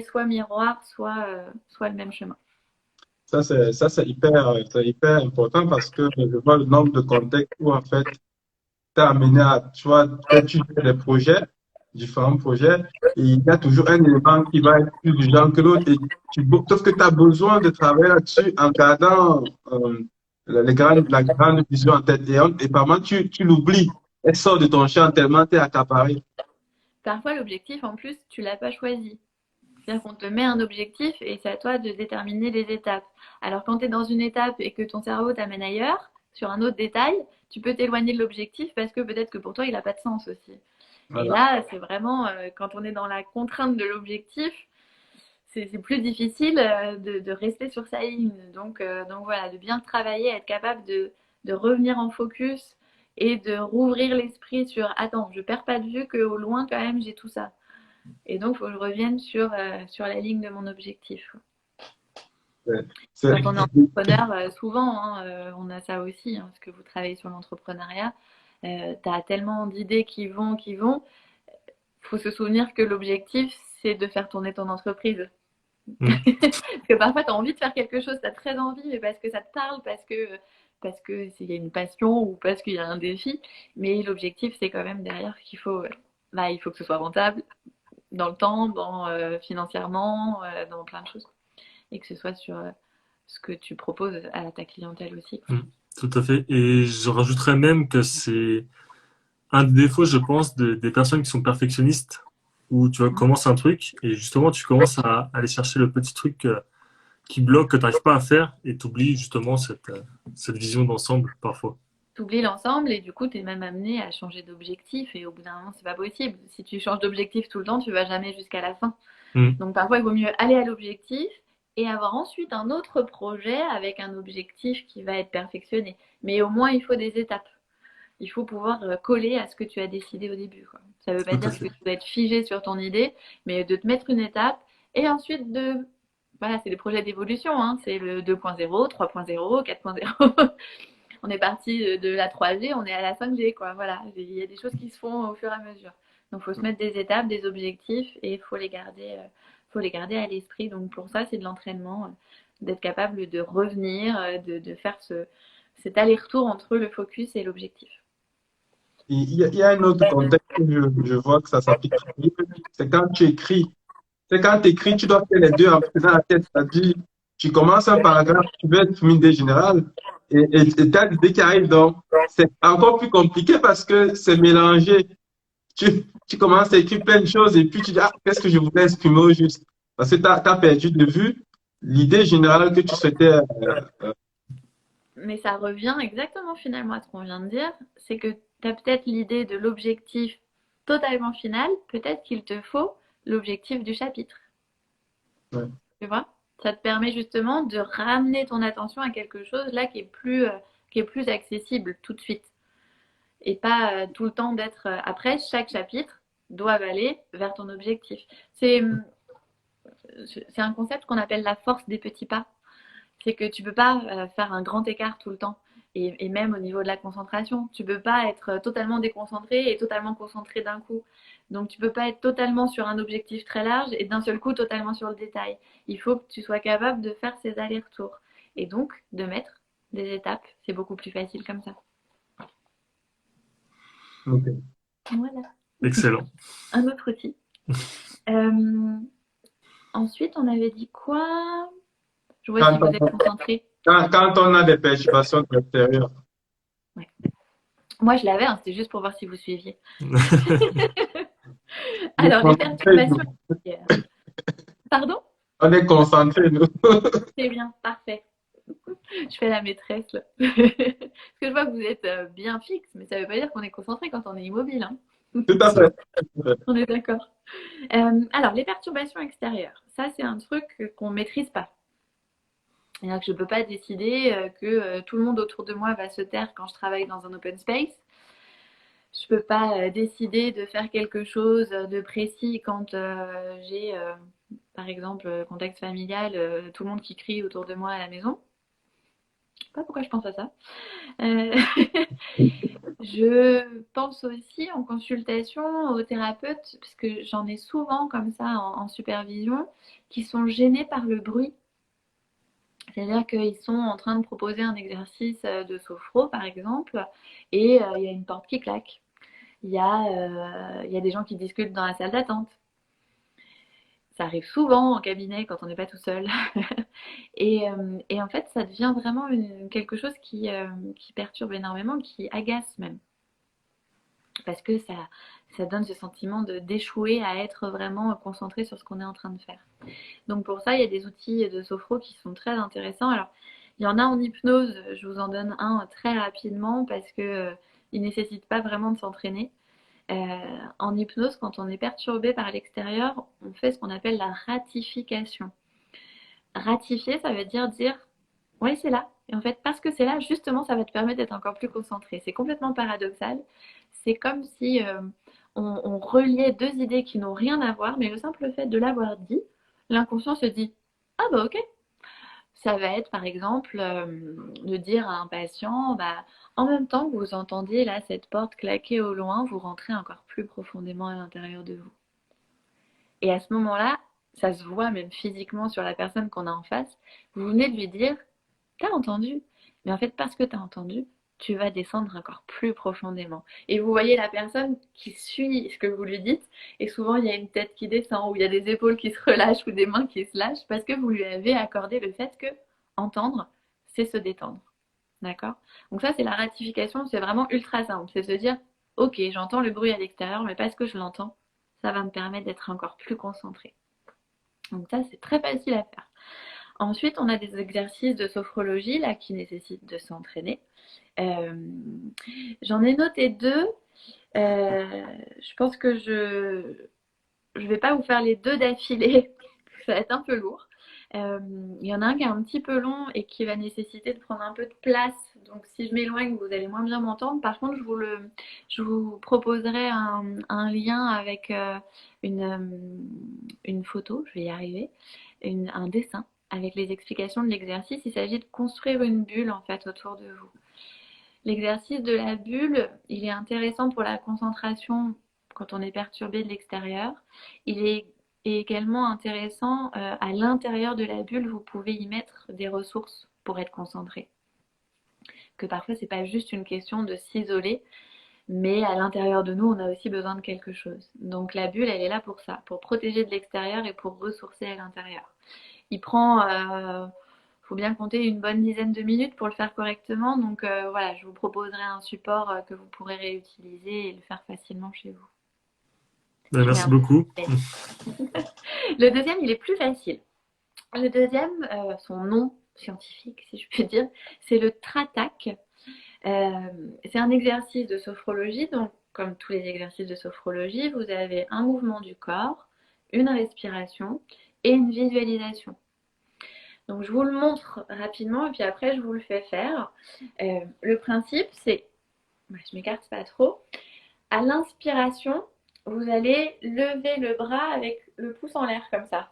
soit miroir, soit le même chemin. Ça, c'est hyper important parce que je vois le nombre de contextes où, en fait, t'es amené à, tu vois, quand tu fais des projets, différents projets, et il y a toujours un élément qui va être plus urgent que l'autre. Et sauf que tu as besoin de travailler là-dessus en gardant la grande vision en tête. Et par moment, tu l'oublies. Elle sort de ton champ tellement tu es accaparé. Parfois, l'objectif, en plus, tu l'as pas choisi. C'est-à-dire qu'on te met un objectif et c'est à toi de déterminer les étapes. Alors, quand tu es dans une étape et que ton cerveau t'amène ailleurs, sur un autre détail, tu peux t'éloigner de l'objectif parce que peut-être que pour toi, il n'a pas de sens aussi. Et Voilà. là, c'est vraiment, quand on est dans la contrainte de l'objectif, c'est plus difficile de rester sur sa ligne. Donc voilà, de bien travailler, être capable de revenir en focus et de rouvrir l'esprit sur attends, je perds pas de vue qu'au loin quand même j'ai tout ça. Et donc il faut que je revienne sur la ligne de mon objectif. C'est- Quand on est entrepreneur, souvent on a ça aussi, hein, parce que vous travaillez sur l'entrepreneuriat, tu as tellement d'idées qui vont. Il faut se souvenir que l'objectif, c'est de faire tourner ton entreprise. Parce que parfois, tu as envie de faire quelque chose, tu as très envie, mais parce que ça te parle, parce que s'il y a une passion ou parce qu'il y a un défi. Mais l'objectif, c'est quand même derrière qu'il faut, il faut que ce soit rentable dans le temps, financièrement, dans plein de choses. Et que ce soit sur ce que tu proposes à ta clientèle aussi. Tout à fait. Et je rajouterais même que c'est un des défauts, je pense, des personnes qui sont perfectionnistes, où tu vois, commences un truc et justement tu commences à aller chercher le petit truc qui bloque, que tu n'arrives pas à faire et tu oublies justement cette vision d'ensemble parfois. Tu oublies l'ensemble et du coup, tu es même amené à changer d'objectif et au bout d'un moment, c'est pas possible. Si tu changes d'objectif tout le temps, tu vas jamais jusqu'à la fin. Donc parfois, il vaut mieux aller à l'objectif et avoir ensuite un autre projet avec un objectif qui va être perfectionné. Mais au moins, il faut des étapes. Il faut pouvoir coller à ce que tu as décidé au début, quoi. Ça ne veut pas Tout à dire que fait. tu dois être figé sur ton idée, mais de te mettre une étape et ensuite voilà, c'est des projets d'évolution, hein. C'est le 2.0, 3.0, 4.0. On est parti de la 3G, on est à la 5G, quoi. Voilà, il y a des choses qui se font au fur et à mesure. Donc, il faut se mettre des étapes, des objectifs et il faut les garder à l'esprit. Donc, pour ça, c'est de l'entraînement, d'être capable de revenir, de faire cet aller-retour entre le focus et l'objectif. Il y a un autre contexte où je vois que ça s'applique très bien. C'est quand tu écris. C'est quand tu écris, tu dois faire les deux en faisant la tête. C'est-à-dire, tu commences un paragraphe, tu veux être une idée générale, et tu as l'idée qui arrive. Donc, c'est encore plus compliqué parce que c'est mélangé. Tu commences à écrire plein de choses et puis tu dis, ah, qu'est-ce que je voulais exprimer au juste? Parce que tu as perdu de vue l'idée générale que tu souhaitais. Euh, Mais ça revient exactement finalement à ce qu'on vient de dire, c'est que tu as peut-être l'idée de l'objectif totalement final, peut-être qu'il te faut l'objectif du chapitre. ouais. Tu vois? Ça te permet justement de ramener ton attention à quelque chose là qui est plus accessible tout de suite. Et pas tout le temps d'être. Après, chaque chapitre doit aller vers ton objectif. C'est un concept qu'on appelle la force des petits pas. C'est que tu peux pas faire un grand écart tout le temps. Et même au niveau de la concentration, tu peux pas être totalement déconcentré et totalement concentré d'un coup. Donc tu peux pas être totalement sur un objectif très large et d'un seul coup totalement sur le détail. Il faut que tu sois capable de faire ces allers-retours. Et donc de mettre des étapes, c'est beaucoup plus facile comme ça. Ok. Voilà, Excellent. un autre outil. Euh, Ensuite, on avait dit quoi? Je vois si Quand vous êtes on, concentré. quand on a des perturbations de l'extérieur, Ouais. Moi, je l'avais, hein, c'était juste pour voir si vous suiviez. on est Alors, les concentrés, nous. perturbations extérieures. Pardon? On est concentrés, nous. C'est bien, parfait. Je fais la maîtresse là. Parce que je vois que vous êtes bien fixe, mais ça ne veut pas dire qu'on est concentré quand on est immobile, hein. Tout à C'est vrai. fait. On est d'accord. Alors, les perturbations extérieures, ça c'est un truc qu'on ne maîtrise pas. C'est-à-dire que je ne peux pas décider que tout le monde autour de moi va se taire quand je travaille dans un open space. Je ne peux pas décider de faire quelque chose de précis quand j'ai, par exemple, contexte familial, tout le monde qui crie autour de moi à la maison. Je ne sais pas pourquoi je pense à ça. Euh, Je pense aussi en consultation aux thérapeutes, parce que j'en ai souvent comme ça en supervision, qui sont gênés par le bruit. C'est-à-dire qu'ils sont en train de proposer un exercice de sophro, par exemple, et il y a une porte qui claque. Il y a des gens qui discutent dans la salle d'attente. Ça arrive souvent en cabinet quand on n'est pas tout seul. Et en fait, ça devient vraiment quelque chose qui perturbe énormément, qui agace même. Parce que ça donne ce sentiment d'échouer à être vraiment concentré sur ce qu'on est en train de faire. Donc pour ça, il y a des outils de sophro qui sont très intéressants. Alors, il y en a en hypnose, je vous en donne un très rapidement parce que il ne nécessite pas vraiment de s'entraîner. En hypnose, quand on est perturbé par l'extérieur, on fait ce qu'on appelle la ratification. Ratifier, ça veut dire oui, c'est là. Et en fait, parce que c'est là, justement, ça va te permettre d'être encore plus concentré. C'est complètement paradoxal. C'est comme si on reliait deux idées qui n'ont rien à voir, mais le simple fait de l'avoir dit, l'inconscient se dit ah bah ok. Ça va être par exemple de dire à un patient bah, en même temps que vous entendez là cette porte claquer au loin, vous rentrez encore plus profondément à l'intérieur de vous. Et à ce moment-là, ça se voit même physiquement sur la personne qu'on a en face. Vous venez de lui dire t'as entendu. Mais en fait, parce que t'as entendu, tu vas descendre encore plus profondément. Et vous voyez la personne qui suit ce que vous lui dites, et souvent il y a une tête qui descend, ou il y a des épaules qui se relâchent, ou des mains qui se lâchent, parce que vous lui avez accordé le fait que entendre, c'est se détendre. D'accord? Donc ça, c'est la ratification, c'est vraiment ultra simple. C'est se dire, ok, j'entends le bruit à l'extérieur, mais parce que je l'entends, ça va me permettre d'être encore plus concentré. Donc ça, c'est très facile à faire. Ensuite, on a des exercices de sophrologie là qui nécessitent de s'entraîner. Euh, J'en ai noté deux. Je pense que je vais pas vous faire les deux d'affilée. Ça va être un peu lourd. Il y en a un qui est un petit peu long et qui va nécessiter de prendre un peu de place. Donc si je m'éloigne, vous allez moins bien m'entendre. Par contre, je vous proposerai un lien avec une photo, je vais y arriver, un dessin avec les explications de l'exercice. Il s'agit de construire une bulle en fait autour de vous. L'exercice de la bulle, il est intéressant pour la concentration quand on est perturbé de l'extérieur. Il est également intéressant à l'intérieur de la bulle, vous pouvez y mettre des ressources pour être concentré. Que parfois, c'est pas juste une question de s'isoler, mais à l'intérieur de nous, on a aussi besoin de quelque chose. Donc la bulle, elle est là pour ça, pour protéger de l'extérieur et pour ressourcer à l'intérieur. Il prend faut bien compter une bonne dizaine de minutes pour le faire correctement. Donc voilà, je vous proposerai un support que vous pourrez réutiliser et le faire facilement chez vous. Merci beaucoup. Le deuxième, il est plus facile. Le deuxième, son nom scientifique, si je puis dire, c'est le Tratak. C'est un exercice de sophrologie. Donc, comme tous les exercices de sophrologie, vous avez un mouvement du corps, une respiration et une visualisation. Donc je vous le montre rapidement et puis après je vous le fais faire. Le principe c'est, je m'écarte pas trop, à l'inspiration, vous allez lever le bras avec le pouce en l'air comme ça.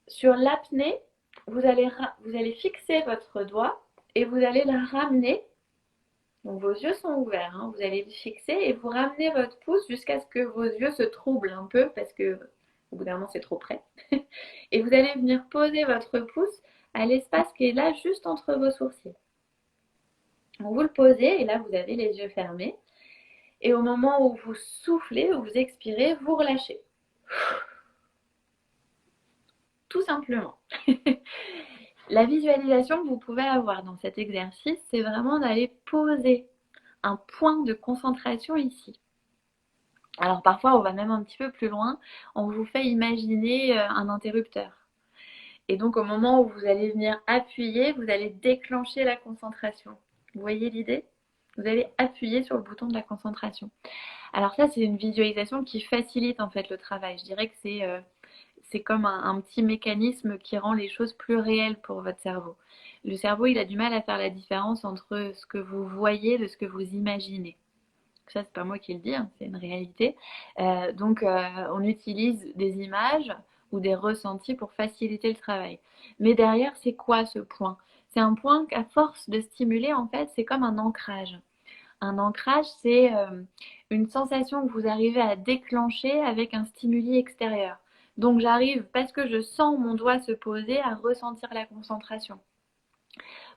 Sur l'apnée, vous allez fixer votre doigt et vous allez le ramener. Donc vos yeux sont ouverts, hein. Vous allez le fixer et vous ramenez votre pouce jusqu'à ce que vos yeux se troublent un peu parce que au bout d'un moment c'est trop près. Et vous allez venir poser votre pouce à l'espace qui est là juste entre vos sourcils. Donc, vous le posez et là, vous avez les yeux fermés. Et au moment où vous soufflez, où vous expirez, vous relâchez. Tout simplement. La visualisation que vous pouvez avoir dans cet exercice, c'est vraiment d'aller poser un point de concentration ici. Alors parfois, on va même un petit peu plus loin. On vous fait imaginer un interrupteur. Et donc, au moment où vous allez venir appuyer, vous allez déclencher la concentration. Vous voyez l'idée? Vous allez appuyer sur le bouton de la concentration. Alors ça, c'est une visualisation qui facilite en fait le travail. Je dirais que c'est comme un petit mécanisme qui rend les choses plus réelles pour votre cerveau. Le cerveau, il a du mal à faire la différence entre ce que vous voyez et ce que vous imaginez. Ça, c'est pas moi qui le dis, hein, c'est une réalité. Donc, on utilise des images ou des ressentis pour faciliter le travail. Mais derrière, c'est quoi ce point? C'est un point qu'à force de stimuler, en fait, c'est comme un ancrage. Un ancrage, c'est une sensation que vous arrivez à déclencher avec un stimuli extérieur. Donc, j'arrive, parce que je sens mon doigt se poser, à ressentir la concentration.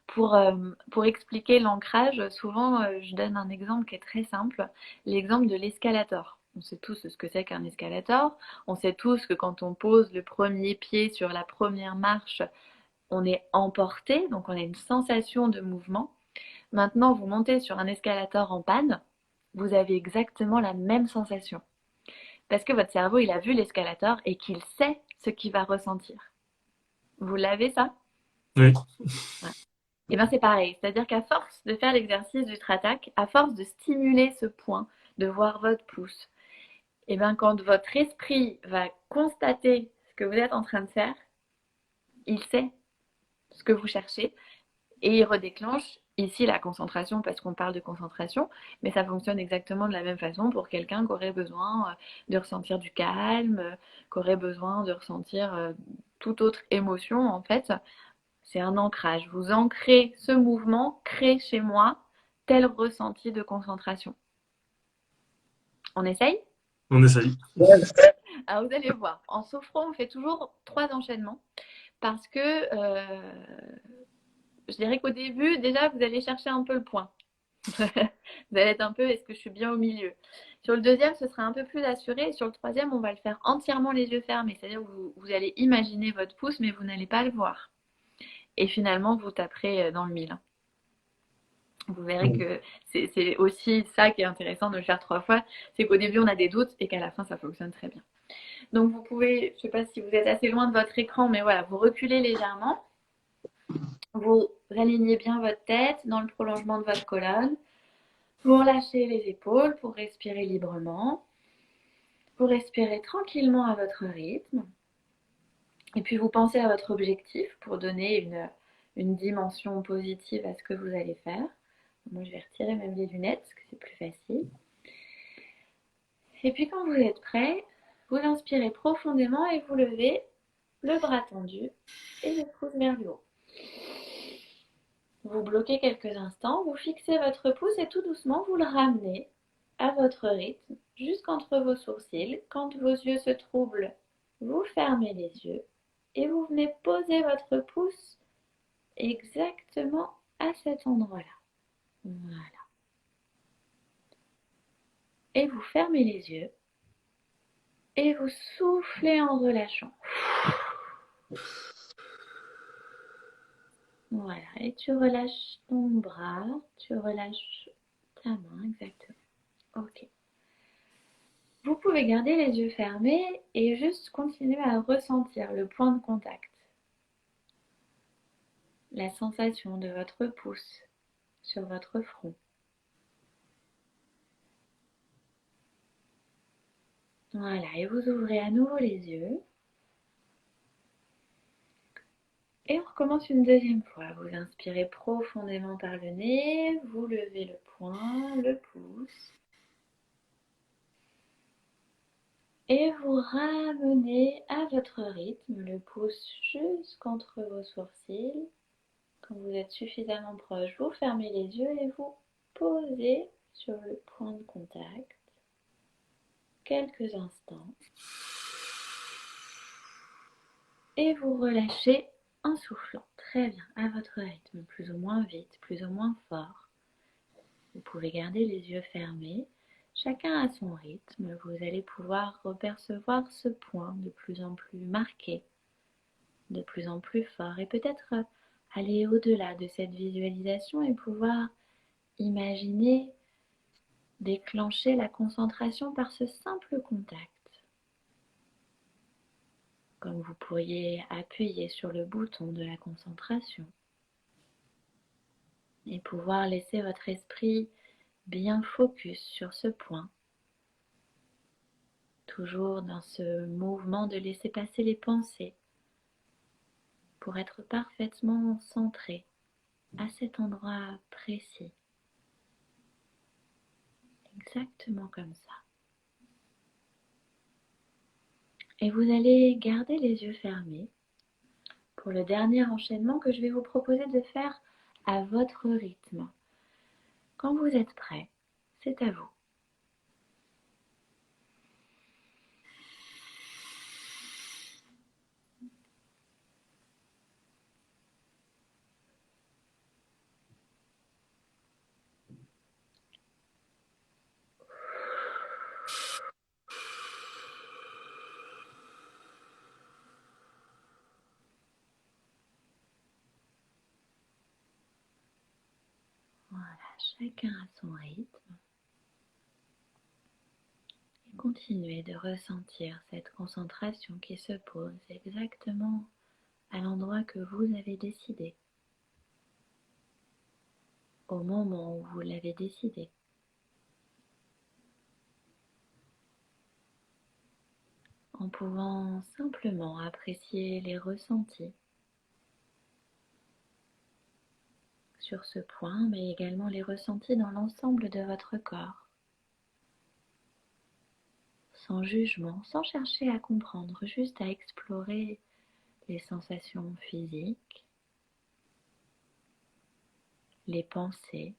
Pour expliquer l'ancrage, souvent, je donne un exemple qui est très simple, l'exemple de l'escalator. On sait tous ce que c'est qu'un escalator. On sait tous que quand on pose le premier pied sur la première marche, on est emporté, donc on a une sensation de mouvement. Maintenant, vous montez sur un escalator en panne, vous avez exactement la même sensation. Parce que votre cerveau, il a vu l'escalator et qu'il sait ce qu'il va ressentir. Vous l'avez ça? Oui. Ouais. Et bien c'est pareil, c'est-à-dire qu'à force de faire l'exercice du tratak, à force de stimuler ce point, de voir votre pouce, et bien quand votre esprit va constater ce que vous êtes en train de faire, il sait ce que vous cherchez et il redéclenche ici la concentration parce qu'on parle de concentration, mais ça fonctionne exactement de la même façon pour quelqu'un qui aurait besoin de ressentir du calme, qui aurait besoin de ressentir toute autre émotion en fait. C'est un ancrage. Vous ancrez ce mouvement, crée chez moi tel ressenti de concentration. On essaye? On essaye. Alors vous allez voir, en sophro, on fait toujours 3 enchaînements parce que je dirais qu'au début, déjà, vous allez chercher un peu le point. Vous allez être un peu, est-ce que je suis bien au milieu? Sur le deuxième, ce sera un peu plus assuré. Et sur le troisième, on va le faire entièrement les yeux fermés. C'est-à-dire que vous allez imaginer votre pouce, mais vous n'allez pas le voir. Et finalement, vous taperez dans le mille. Vous verrez que c'est aussi ça qui est intéressant de le faire 3 fois, c'est qu'au début on a des doutes et qu'à la fin ça fonctionne très bien. Donc vous pouvez, je ne sais pas si vous êtes assez loin de votre écran, mais voilà, vous reculez légèrement, vous alignez bien votre tête dans le prolongement de votre colonne, vous relâchez les épaules pour respirer librement, vous respirez tranquillement à votre rythme, et puis vous pensez à votre objectif pour donner une dimension positive à ce que vous allez faire. Moi, je vais retirer même les lunettes parce que c'est plus facile. Et puis, quand vous êtes prêt, vous inspirez profondément et vous levez le bras tendu et le pouce vers le haut. Vous bloquez quelques instants, vous fixez votre pouce et tout doucement, vous le ramenez à votre rythme jusqu'entre vos sourcils. Quand vos yeux se troublent, vous fermez les yeux et vous venez poser votre pouce exactement à cet endroit-là. Voilà. Et vous fermez les yeux et vous soufflez en relâchant. Voilà, et tu relâches ton bras, tu relâches ta main, exactement. Ok. Vous pouvez garder les yeux fermés et juste continuer à ressentir le point de contact. La sensation de votre pouce sur votre front. Voilà, et vous ouvrez à nouveau les yeux. Et on recommence une deuxième fois. Vous inspirez profondément par le nez, vous levez le poing, le pouce. Et vous ramenez à votre rythme le pouce jusqu'entre vos sourcils. Quand vous êtes suffisamment proche, vous fermez les yeux et vous posez sur le point de contact quelques instants. Et vous relâchez en soufflant. Très bien, à votre rythme, plus ou moins vite, plus ou moins fort. Vous pouvez garder les yeux fermés. Chacun à son rythme, vous allez pouvoir repercevoir ce point de plus en plus marqué, de plus en plus fort, et peut-être aller au-delà de cette visualisation et pouvoir imaginer déclencher la concentration par ce simple contact. Comme vous pourriez appuyer sur le bouton de la concentration et pouvoir laisser votre esprit bien focus sur ce point, toujours dans ce mouvement de laisser passer les pensées pour être parfaitement centré à cet endroit précis, exactement comme ça. Et vous allez garder les yeux fermés pour le dernier enchaînement que je vais vous proposer de faire à votre rythme. Quand vous êtes prêt, c'est à vous. Voilà, chacun à son rythme. Et continuez de ressentir cette concentration qui se pose exactement à l'endroit que vous avez décidé, au moment où vous l'avez décidé. En pouvant simplement apprécier les ressentis sur ce point, mais également les ressentis dans l'ensemble de votre corps, sans jugement, sans chercher à comprendre, juste à explorer les sensations physiques, les pensées,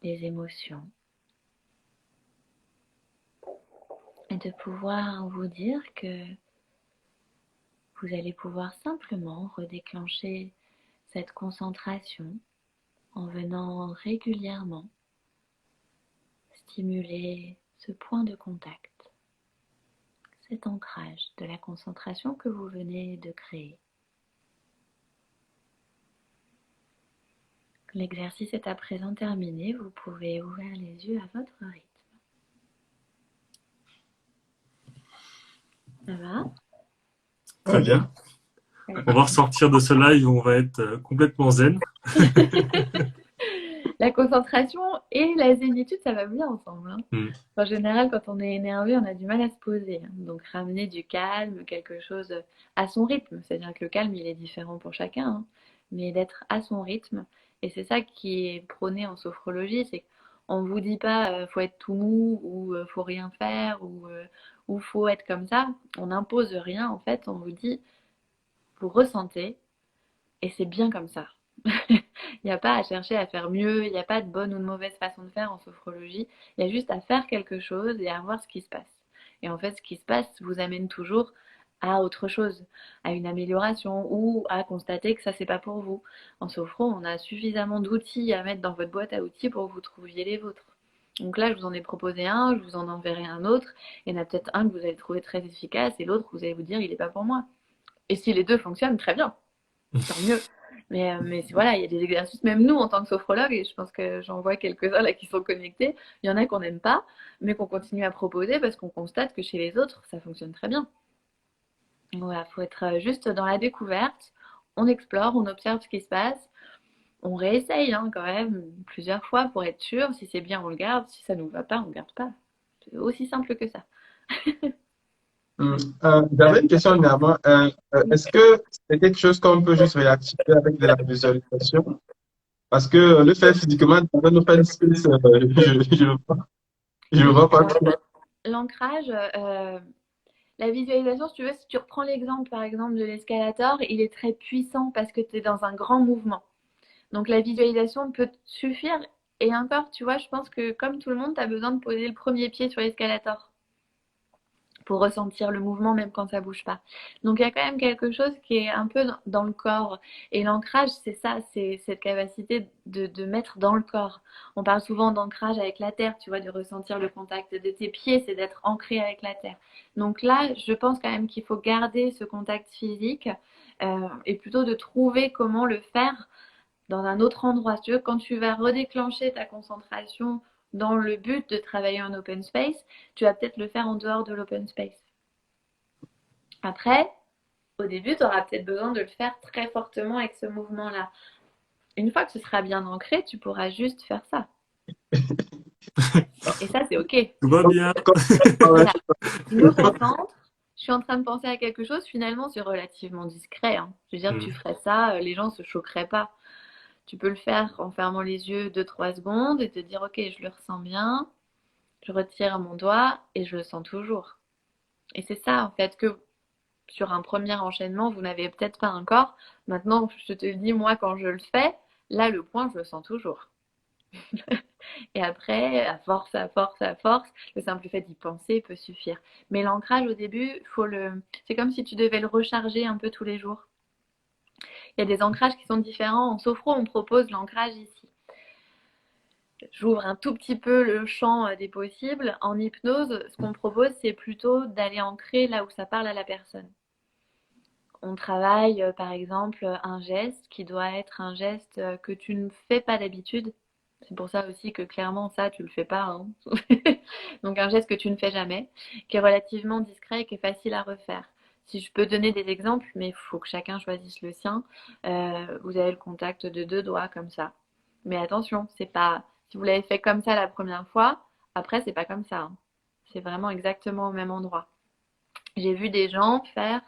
les émotions, et de pouvoir vous dire que vous allez pouvoir simplement redéclencher cette concentration en venant régulièrement stimuler ce point de contact, cet ancrage de la concentration que vous venez de créer. L'exercice est à présent terminé, vous pouvez ouvrir les yeux à votre rythme. Ça va? Très bien. On va ressortir de ce live où on va être complètement zen. La concentration et la zénitude, ça va bien ensemble. Hein. En général, quand on est énervé, on a du mal à se poser. Donc, ramener du calme, quelque chose à son rythme. C'est-à-dire que le calme, il est différent pour chacun. Hein. Mais d'être à son rythme. Et c'est ça qui est prôné en sophrologie. C'est qu'on ne vous dit pas faut être tout mou ou faut rien faire ou faut être comme ça. On n'impose rien, en fait. On vous dit, vous ressentez et c'est bien comme ça. Il n'y a pas à chercher à faire mieux, il n'y a pas de bonne ou de mauvaise façon de faire en sophrologie. Il y a juste à faire quelque chose et à voir ce qui se passe. Et en fait, ce qui se passe vous amène toujours à autre chose, à une amélioration ou à constater que ça, c'est pas pour vous. En sophro, on a suffisamment d'outils à mettre dans votre boîte à outils pour que vous trouviez les vôtres. Donc là, je vous en ai proposé un, je vous en enverrai un autre. Il y en a peut-être un que vous allez trouver très efficace et l'autre, vous allez vous dire, il n'est pas pour moi. Et si les deux fonctionnent, très bien, tant mieux. Mais voilà, il y a des exercices, même nous en tant que sophrologue, et je pense que j'en vois quelques-uns là qui sont connectés, il y en a qu'on n'aime pas, mais qu'on continue à proposer parce qu'on constate que chez les autres, ça fonctionne très bien. Donc voilà, il faut être juste dans la découverte, on explore, on observe ce qui se passe, on réessaye hein, quand même plusieurs fois pour être sûr, si c'est bien on le garde, si ça ne nous va pas, on ne garde pas. C'est aussi simple que ça. J'avais une question, Niama. Est-ce que c'est quelque chose qu'on peut juste réactiver avec de la visualisation? Parce que le fait physiquement dans un open space, je vois pas trop. L'ancrage, la visualisation, si tu veux, si tu reprends l'exemple par exemple de l'escalator, il est très puissant parce que tu es dans un grand mouvement. Donc la visualisation peut suffire. Et encore, tu vois, je pense que comme tout le monde, tu as besoin de poser le premier pied sur l'escalator. pour ressentir le mouvement même quand ça bouge pas. Donc il y a quand même quelque chose qui est un peu dans le corps. Et l'ancrage, c'est ça, c'est cette capacité de mettre dans le corps. On parle souvent d'ancrage avec la terre, tu vois, de ressentir le contact de tes pieds, c'est d'être ancré avec la terre. Donc là, je pense quand même qu'il faut garder ce contact physique et plutôt de trouver comment le faire dans un autre endroit. Si tu veux, quand tu vas redéclencher ta concentration dans le but de travailler en open space, tu vas peut-être le faire en dehors de l'open space. Après, au début, tu auras peut-être besoin de le faire très fortement avec ce mouvement-là. Une fois que ce sera bien ancré, tu pourras juste faire ça. Et ça, c'est OK. Tout va bien. Voilà. Je me concentre, je suis en train de penser à quelque chose, finalement, c'est relativement discret. Hein. Je veux dire, tu ferais ça, les gens ne se choqueraient pas. Tu peux le faire en fermant les yeux 2-3 secondes et te dire, OK, je le ressens bien, je retire mon doigt et je le sens toujours. Et c'est ça, en fait, que sur un premier enchaînement, vous n'avez peut-être pas encore. Maintenant, je te le dis, moi, quand je le fais, là, le point, je le sens toujours. Et après, à force, le simple fait d'y penser peut suffire. Mais l'ancrage, au début, c'est comme si tu devais le recharger un peu tous les jours. Il y a des ancrages qui sont différents. En sophro, on propose l'ancrage ici. J'ouvre un tout petit peu le champ des possibles. En hypnose, ce qu'on propose, c'est plutôt d'aller ancrer là où ça parle à la personne. On travaille, par exemple, un geste qui doit être un geste que tu ne fais pas d'habitude. C'est pour ça aussi que clairement, ça, tu le fais pas. Hein. Donc un geste que tu ne fais jamais, qui est relativement discret et qui est facile à refaire. Si je peux donner des exemples, mais il faut que chacun choisisse le sien. Vous avez le contact de 2 doigts comme ça. Mais attention, c'est pas si vous l'avez fait comme ça la première fois, après c'est pas comme ça. Hein. C'est vraiment exactement au même endroit. J'ai vu des gens faire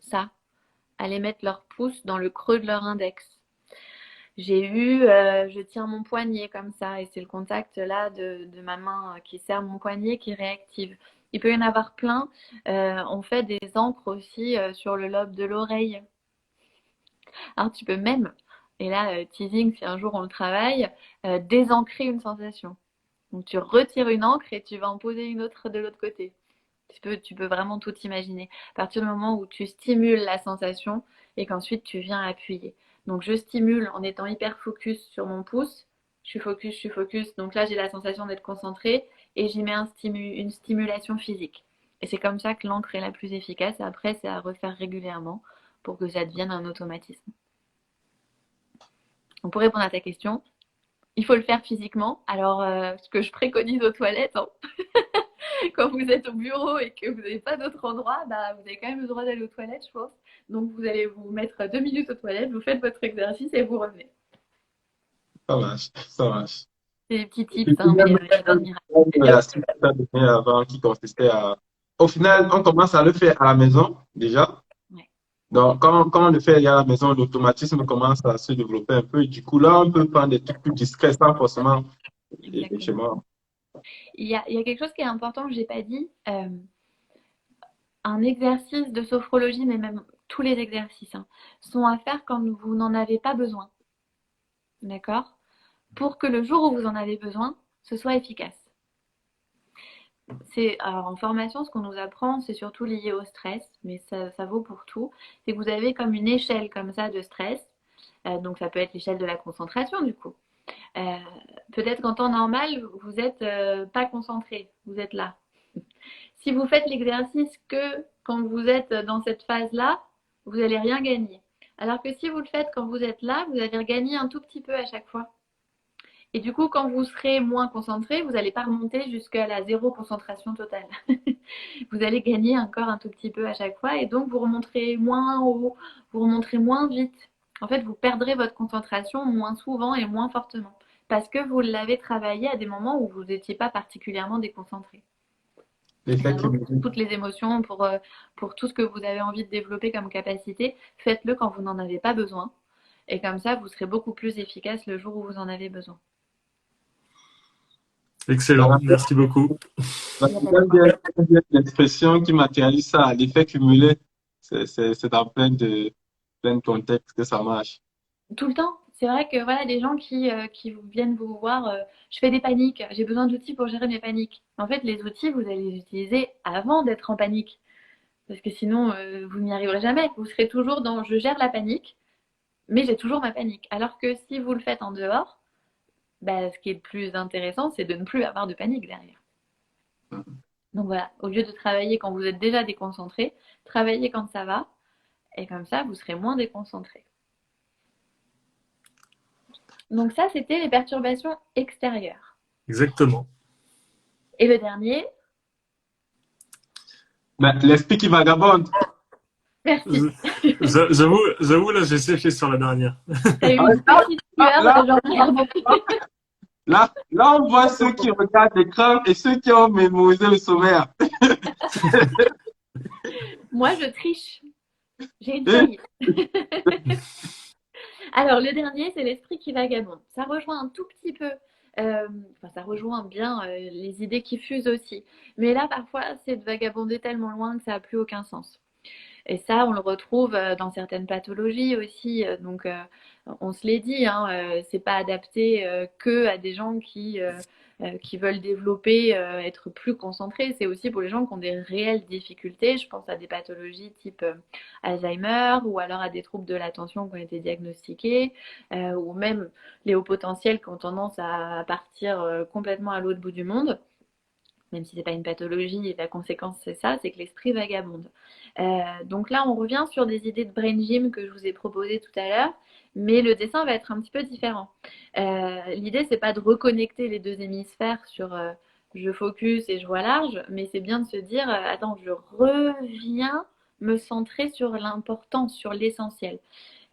ça, aller mettre leur pouce dans le creux de leur index. J'ai eu, je tiens mon poignet comme ça, et c'est le contact là de ma main qui serre mon poignet qui réactive. Il peut y en avoir plein. On fait des encres aussi sur le lobe de l'oreille. Alors tu peux même, et là teasing si un jour on le travaille, désancrer une sensation. Donc tu retires une encre et tu vas en poser une autre de l'autre côté. Tu peux vraiment tout imaginer. À partir du moment où tu stimules la sensation et qu'ensuite tu viens appuyer. Donc je stimule en étant hyper focus sur mon pouce. Je suis focus. Donc là j'ai la sensation d'être concentrée et j'y mets une stimulation physique. Et c'est comme ça que l'encre est la plus efficace. Après c'est à refaire régulièrement pour que ça devienne un automatisme. Donc pour répondre à ta question, il faut le faire physiquement. Alors ce que je préconise aux toilettes, hein, quand vous êtes au bureau et que vous n'avez pas d'autre endroit, bah, vous avez quand même le droit d'aller aux toilettes, je pense. Donc, vous allez vous mettre 2 minutes aux toilettes, vous faites votre exercice et vous revenez. Ça marche, ça marche. C'est des petits tips, hein, mais La suite que tu as donnée avant qui consistait à… Au final, on commence à le faire à la maison déjà. Ouais. Donc, quand on le fait à la maison, l'automatisme commence à se développer un peu. Et du coup, là, on peut prendre des trucs plus discrets sans forcément chez moi. Il y a quelque chose qui est important que je n'ai pas dit. Un exercice de sophrologie, mais même tous les exercices, hein, sont à faire quand vous n'en avez pas besoin. D'accord ? Pour que le jour où vous en avez besoin, ce soit efficace. Alors en formation, ce qu'on nous apprend, c'est surtout lié au stress, mais ça vaut pour tout. C'est que vous avez comme une échelle comme ça de stress. Donc ça peut être l'échelle de la concentration du coup. Peut-être qu'en temps normal, vous n'êtes pas concentré, vous êtes là. Si vous faites l'exercice que quand vous êtes dans cette phase-là, vous n'allez rien gagner. Alors que si vous le faites quand vous êtes là, vous allez gagner un tout petit peu à chaque fois. Et du coup, quand vous serez moins concentré, vous n'allez pas remonter jusqu'à la 0 concentration totale. Vous allez gagner encore un tout petit peu à chaque fois et donc vous remonterez moins haut, vous remonterez moins vite. En fait, vous perdrez votre concentration moins souvent et moins fortement parce que vous l'avez travaillé à des moments où vous n'étiez pas particulièrement déconcentré. Pour toutes les émotions, pour tout ce que vous avez envie de développer comme capacité, faites-le quand vous n'en avez pas besoin. Et comme ça, vous serez beaucoup plus efficace le jour où vous en avez besoin. Excellent, merci beaucoup. J'aime bien l'expression qui matérialise ça, l'effet cumulé. C'est dans plein de contextes que ça marche. Tout le temps. c'est vrai que voilà, des gens qui viennent vous voir, je fais des paniques, j'ai besoin d'outils pour gérer mes paniques. En fait, les outils, vous allez les utiliser avant d'être en panique. Parce que sinon, vous n'y arriverez jamais. Vous serez toujours dans je gère la panique, mais j'ai toujours ma panique. Alors que si vous le faites en dehors, bah, ce qui est le plus intéressant, c'est de ne plus avoir de panique derrière. Donc voilà, au lieu de travailler quand vous êtes déjà déconcentré, travaillez quand ça va, et comme ça, vous serez moins déconcentré. Donc ça, c'était les perturbations extérieures. Exactement. Et le dernier, Ben, l'esprit qui vagabonde. merci. J'avoue, là, j'ai séché sur la dernière. T'as eu Ah, une petite lueur, genre merde. là, on voit ceux qui regardent l'écran et ceux qui ont mémorisé le sommaire. Moi, je triche. J'ai une feuille. Alors, le dernier, c'est l'esprit qui vagabonde. Ça rejoint un tout petit peu, enfin, ça rejoint bien les idées qui fusent aussi. Mais là, parfois, c'est de vagabonder tellement loin que ça n'a plus aucun sens. Et ça, on le retrouve dans certaines pathologies aussi. Donc, on se l'est dit, hein, c'est pas adapté que à des gens qui veulent développer, être plus concentrés. C'est aussi pour les gens qui ont des réelles difficultés. Je pense à des pathologies type Alzheimer ou alors à des troubles de l'attention qui ont été diagnostiqués ou même les hauts potentiels qui ont tendance à partir complètement à l'autre bout du monde. Même si c'est pas une pathologie, la conséquence c'est ça, c'est que l'esprit vagabonde. Donc là, on revient sur des idées de brain gym que je vous ai proposées tout à l'heure, mais le dessin va être un petit peu différent. L'idée, c'est pas de reconnecter les deux hémisphères sur je focus et je vois large, mais c'est bien de se dire attends, je reviens me centrer sur l'important, sur l'essentiel.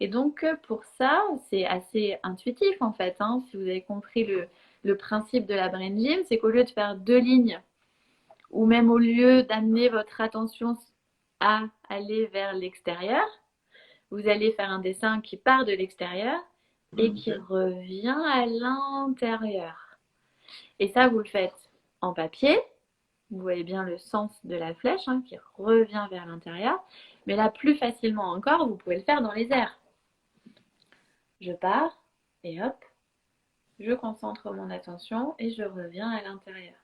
Et donc pour ça, c'est assez intuitif en fait. Hein, si vous avez compris le principe de la brain gym, c'est qu'au lieu de faire deux lignes ou même au lieu d'amener votre attention à aller vers l'extérieur, vous allez faire un dessin qui part de l'extérieur et qui revient à l'intérieur. Et ça, vous le faites en papier. Vous voyez bien le sens de la flèche hein, qui revient vers l'intérieur. Mais là, plus facilement encore, vous pouvez le faire dans les airs. Je pars et hop, je concentre mon attention et je reviens à l'intérieur.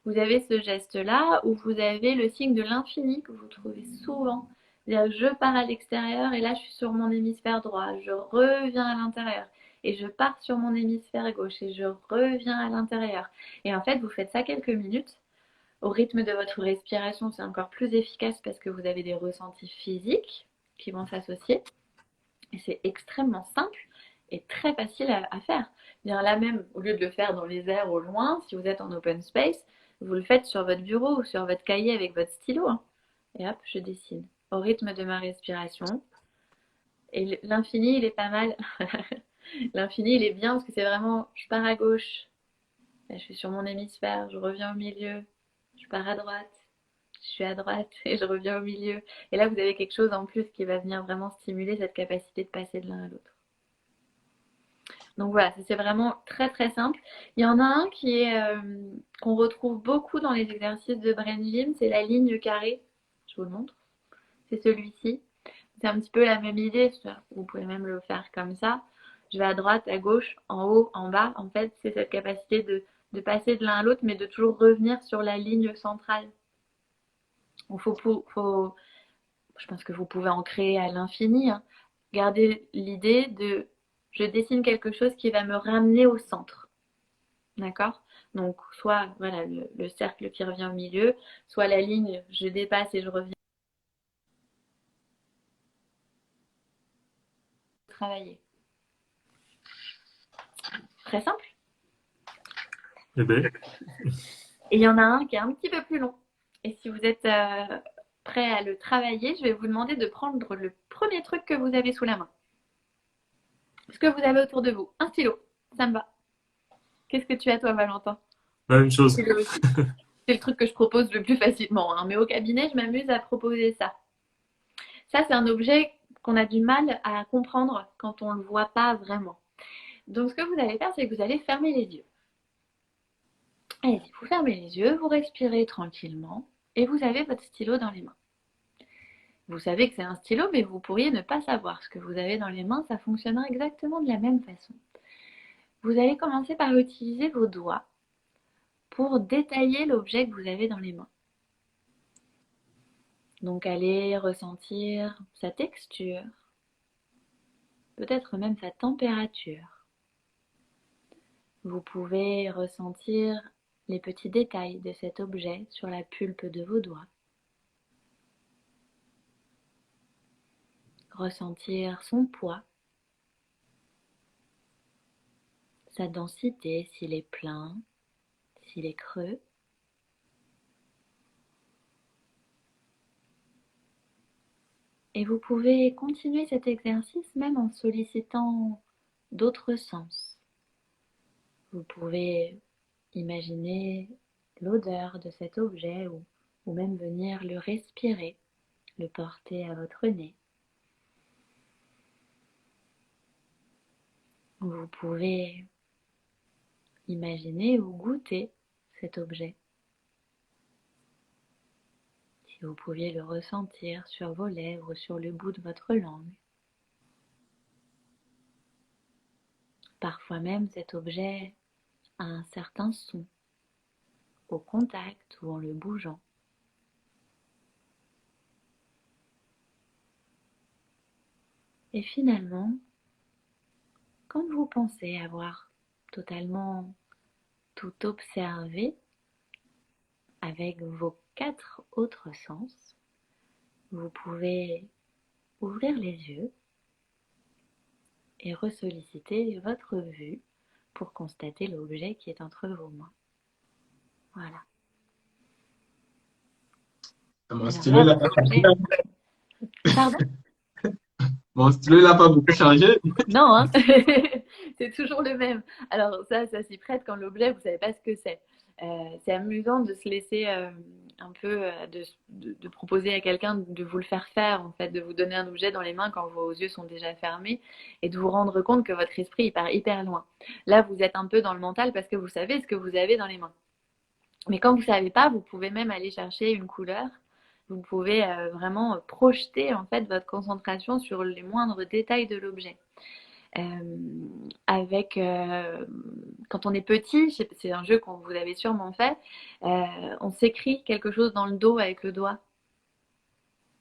Vous avez ce geste-là où vous avez le signe de l'infini que vous trouvez souvent. C'est-à-dire je pars à l'extérieur et là je suis sur mon hémisphère droit, je reviens à l'intérieur et je pars sur mon hémisphère gauche et je reviens à l'intérieur. Et en fait, vous faites ça quelques minutes. Au rythme de votre respiration, c'est encore plus efficace parce que vous avez des ressentis physiques qui vont s'associer. Et c'est extrêmement simple et très facile à faire. Bien là même, au lieu de le faire dans les airs au loin, si vous êtes en open space, vous le faites sur votre bureau ou sur votre cahier avec votre stylo. Hein. Et hop, je dessine au rythme de ma respiration. Et l'infini, il est pas mal. L'infini, il est bien parce que c'est vraiment, je pars à gauche, là, je suis sur mon hémisphère, je reviens au milieu, je pars à droite, je suis à droite et je reviens au milieu. Et là, vous avez quelque chose en plus qui va venir vraiment stimuler cette capacité de passer de l'un à l'autre. Donc voilà, c'est vraiment très très simple. Il y en a un qui est qu'on retrouve beaucoup dans les exercices de brain gym, c'est la ligne carrée. Je vous le montre. C'est celui-ci. C'est un petit peu la même idée. Vous pouvez même le faire comme ça. Je vais à droite, à gauche, en haut, en bas. En fait, c'est cette capacité de passer de l'un à l'autre, mais de toujours revenir sur la ligne centrale. Je pense que vous pouvez en créer à l'infini. Hein. Gardez l'idée de je dessine quelque chose qui va me ramener au centre. D'accord? Donc, soit voilà, le cercle qui revient au milieu, soit la ligne, je dépasse et je reviens. Travailler. Très simple. Eh ben, Et il y en a un qui est un petit peu plus long. Et si vous êtes prêt à le travailler, je vais vous demander de prendre le premier truc que vous avez sous la main. Ce que vous avez autour de vous. Un stylo. Ça me va. Qu'est-ce que tu as toi, Valentin? la même chose. C'est le truc que je propose le plus facilement. Hein. Mais au cabinet, je m'amuse à proposer ça. Ça, c'est un objet qu'on a du mal à comprendre quand on ne le voit pas vraiment. Donc, ce que vous allez faire, c'est que vous allez fermer les yeux. Allez-y, vous fermez les yeux, vous respirez tranquillement et vous avez votre stylo dans les mains. Vous savez que c'est un stylo, mais vous pourriez ne pas savoir. Ce que vous avez dans les mains, ça fonctionnera exactement de la même façon. Vous allez commencer par utiliser vos doigts pour détailler l'objet que vous avez dans les mains. Donc allez ressentir sa texture, peut-être même sa température. Vous pouvez ressentir les petits détails de cet objet sur la pulpe de vos doigts. Ressentir son poids, sa densité, s'il est plein, s'il est creux. Et vous pouvez continuer cet exercice même en sollicitant d'autres sens. Vous pouvez imaginer l'odeur de cet objet ou même venir le respirer, le porter à votre nez. Vous pouvez imaginer ou goûter cet objet. Si vous pouviez le ressentir sur vos lèvres ou sur le bout de votre langue. Parfois même cet objet a un certain son au contact ou en le bougeant. Et finalement, quand vous pensez avoir totalement tout observé avec vos 4 autres sens, vous pouvez ouvrir les yeux et ressolliciter votre vue pour constater l'objet qui est entre vos mains. Voilà. Mon Alors stylo, là, il n'a votre pas objet... Pardon? Mon stylo, il n'a pas beaucoup changé. Non, hein. C'est toujours le même. Alors ça s'y prête quand l'objet, vous ne savez pas ce que c'est. C'est amusant de se laisser un peu, de proposer à quelqu'un de vous le faire faire, en fait, de vous donner un objet dans les mains quand vos yeux sont déjà fermés et de vous rendre compte que votre esprit il part hyper loin. Là, vous êtes un peu dans le mental parce que vous savez ce que vous avez dans les mains. Mais quand vous ne savez pas, vous pouvez même aller chercher une couleur. Vous pouvez vraiment projeter en fait votre concentration sur les moindres détails de l'objet. Quand on est petit, c'est un jeu que vous avez sûrement fait, on s'écrit quelque chose dans le dos avec le doigt.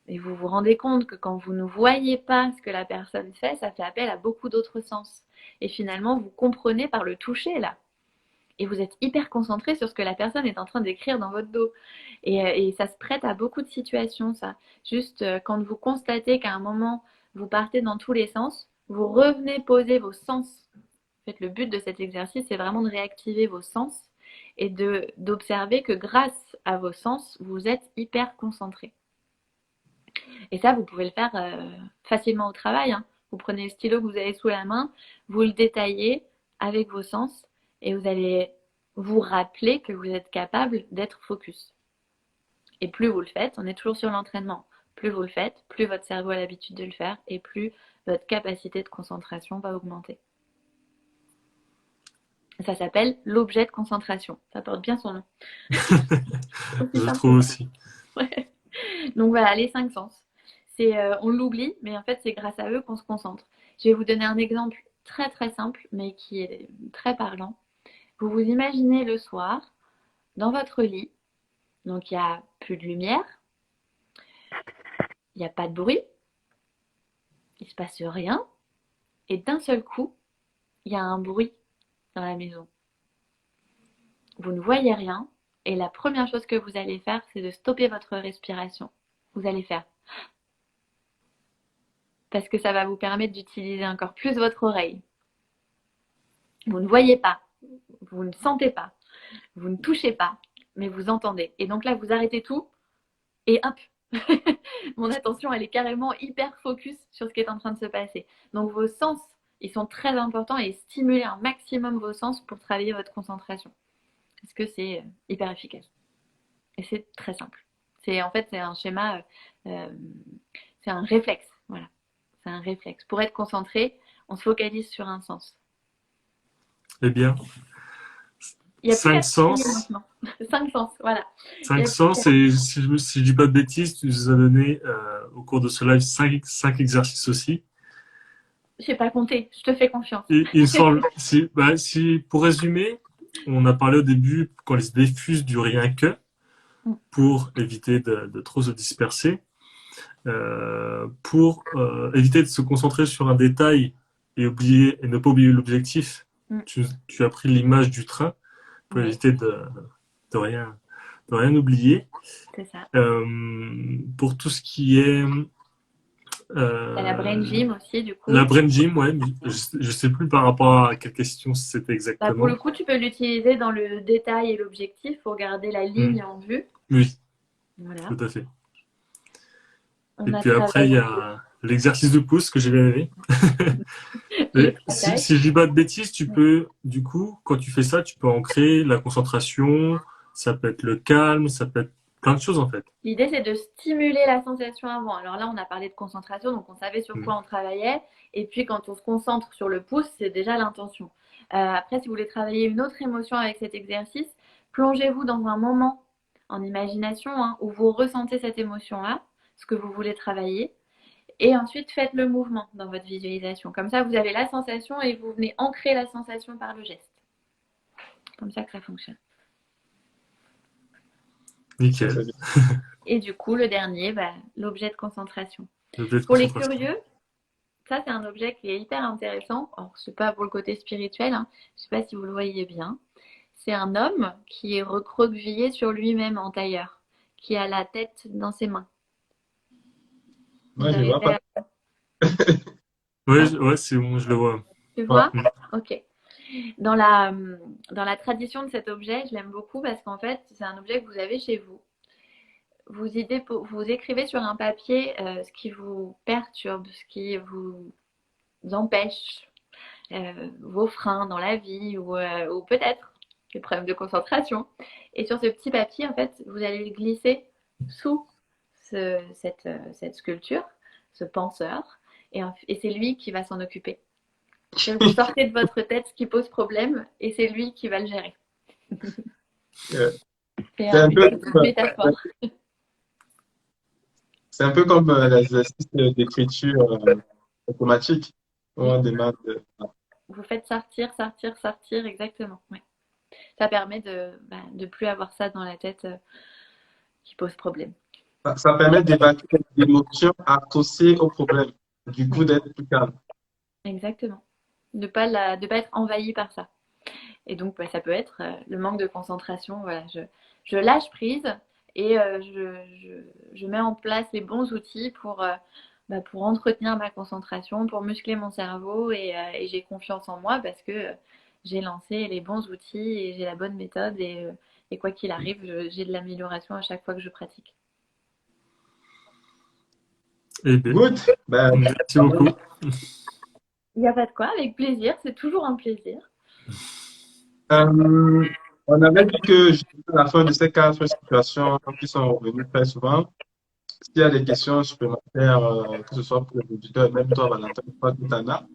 Et vous vous rendez compte que quand vous ne voyez pas ce que la personne fait, ça fait appel à beaucoup d'autres sens. Et finalement, vous comprenez par le toucher là. Et vous êtes hyper concentré sur ce que la personne est en train d'écrire dans votre dos. Et ça se prête à beaucoup de situations, ça. Juste quand vous constatez qu'à un moment, vous partez dans tous les sens, vous revenez poser vos sens. En fait, le but de cet exercice, c'est vraiment de réactiver vos sens et d'observer que grâce à vos sens, vous êtes hyper concentré. Et ça, vous pouvez le faire facilement au travail, hein. Vous prenez le stylo que vous avez sous la main, vous le détaillez avec vos sens et vous allez vous rappeler que vous êtes capable d'être focus. Et plus vous le faites, on est toujours sur l'entraînement, plus vous le faites, plus votre cerveau a l'habitude de le faire et plus votre capacité de concentration va augmenter. Ça s'appelle l'objet de concentration. Ça porte bien son nom. Je trouve aussi. Ouais. Donc voilà, les 5 sens. On l'oublie, mais en fait, c'est grâce à eux qu'on se concentre. Je vais vous donner un exemple très très simple, mais qui est très parlant. Vous vous imaginez le soir, dans votre lit, donc il n'y a plus de lumière, il n'y a pas de bruit, il ne se passe rien, et d'un seul coup, il y a un bruit dans la maison. Vous ne voyez rien, et la première chose que vous allez faire, c'est de stopper votre respiration. Vous allez faire parce que ça va vous permettre d'utiliser encore plus votre oreille. Vous ne voyez pas, vous ne sentez pas, vous ne touchez pas, mais vous entendez. Et donc là, vous arrêtez tout et hop, mon attention, elle est carrément hyper focus sur ce qui est en train de se passer. Donc vos sens, ils sont très importants et stimulez un maximum vos sens pour travailler votre concentration. Parce que c'est hyper efficace. Et c'est très simple. En fait, c'est un schéma, c'est un réflexe. Voilà. C'est un réflexe. Pour être concentré, on se focalise sur un sens. Eh bien, Il y a 5 sens. maintenant. 5 sens, voilà. 5 sens, et si je dis pas de bêtises, tu nous as donné au cours de ce live 5 exercices aussi. Je n'ai pas compté, je te fais confiance. Et il me semble, pour résumer, on a parlé au début quand les idées fusent du rien que, pour éviter de trop se disperser, pour éviter de se concentrer sur un détail et ne pas oublier l'objectif. Tu as pris l'image du train pour éviter de rien oublier. C'est ça. Pour tout ce qui est la brain gym aussi, du coup. La brain gym, ouais. Je sais plus par rapport à quelle question c'était exactement. Pour le coup, tu peux l'utiliser dans le détail et l'objectif pour garder la ligne en vue. Oui, voilà. Tout à fait. Et puis après, il y a l'exercice de pouce que j'ai bien aimé. si je dis pas de bêtises, tu peux, du coup, quand tu fais ça, tu peux ancrer la concentration, ça peut être le calme, ça peut être plein de choses en fait. L'idée, c'est de stimuler la sensation avant. Alors là, on a parlé de concentration, donc on savait sur quoi on travaillait. Et puis, quand on se concentre sur le pouce, c'est déjà l'intention. Après, si vous voulez travailler une autre émotion avec cet exercice, plongez-vous dans un moment en imagination où vous ressentez cette émotion-là, ce que vous voulez travailler. Et ensuite, faites le mouvement dans votre visualisation. Comme ça, vous avez la sensation et vous venez ancrer la sensation par le geste. Comme ça que ça fonctionne. Nickel. Et du coup, le dernier, l'objet de concentration. Pour les curieux, ça, c'est un objet qui est hyper intéressant. Alors, ce n'est pas pour le côté spirituel, je ne sais pas si vous le voyez bien. C'est un homme qui est recroquevillé sur lui-même en tailleur, qui a la tête dans ses mains. Moi, je ne vois pas. Ouais, c'est bon, je le vois. Tu vois? Ok. Dans la tradition de cet objet, je l'aime beaucoup parce qu'en fait, c'est un objet que vous avez chez vous. Vous écrivez sur un papier ce qui vous perturbe, ce qui vous empêche, vos freins dans la vie ou peut-être des problèmes de concentration. Et sur ce petit papier, en fait, vous allez le glisser sous cette sculpture, ce penseur, et c'est lui qui va s'en occuper. Vous sortez de votre tête ce qui pose problème et c'est lui qui va le gérer. C'est une métaphore. C'est un peu comme l'exercice d'écriture automatique. On demande. Vous faites sortir, exactement. Ouais. Ça permet de plus avoir ça dans la tête qui pose problème. Ça permet d'évacuer l'émotion associée au problème. Du coup, d'être plus calme. Exactement. De pas être envahi par ça. Et donc, ça peut être le manque de concentration. Voilà, je lâche prise et je mets en place les bons outils pour entretenir ma concentration, pour muscler mon cerveau et j'ai confiance en moi parce que j'ai lancé les bons outils et j'ai la bonne méthode et quoi qu'il arrive, j'ai de l'amélioration à chaque fois que je pratique. Good. Merci beaucoup. Il n'y a pas de quoi, avec plaisir, c'est toujours un plaisir. On avait dit que à la fin de ces 4 situations qui sont revenues très souvent, s'il y a des questions supplémentaires, que ce soit pour les auditeurs, même toi, Valentin, pas tout en as.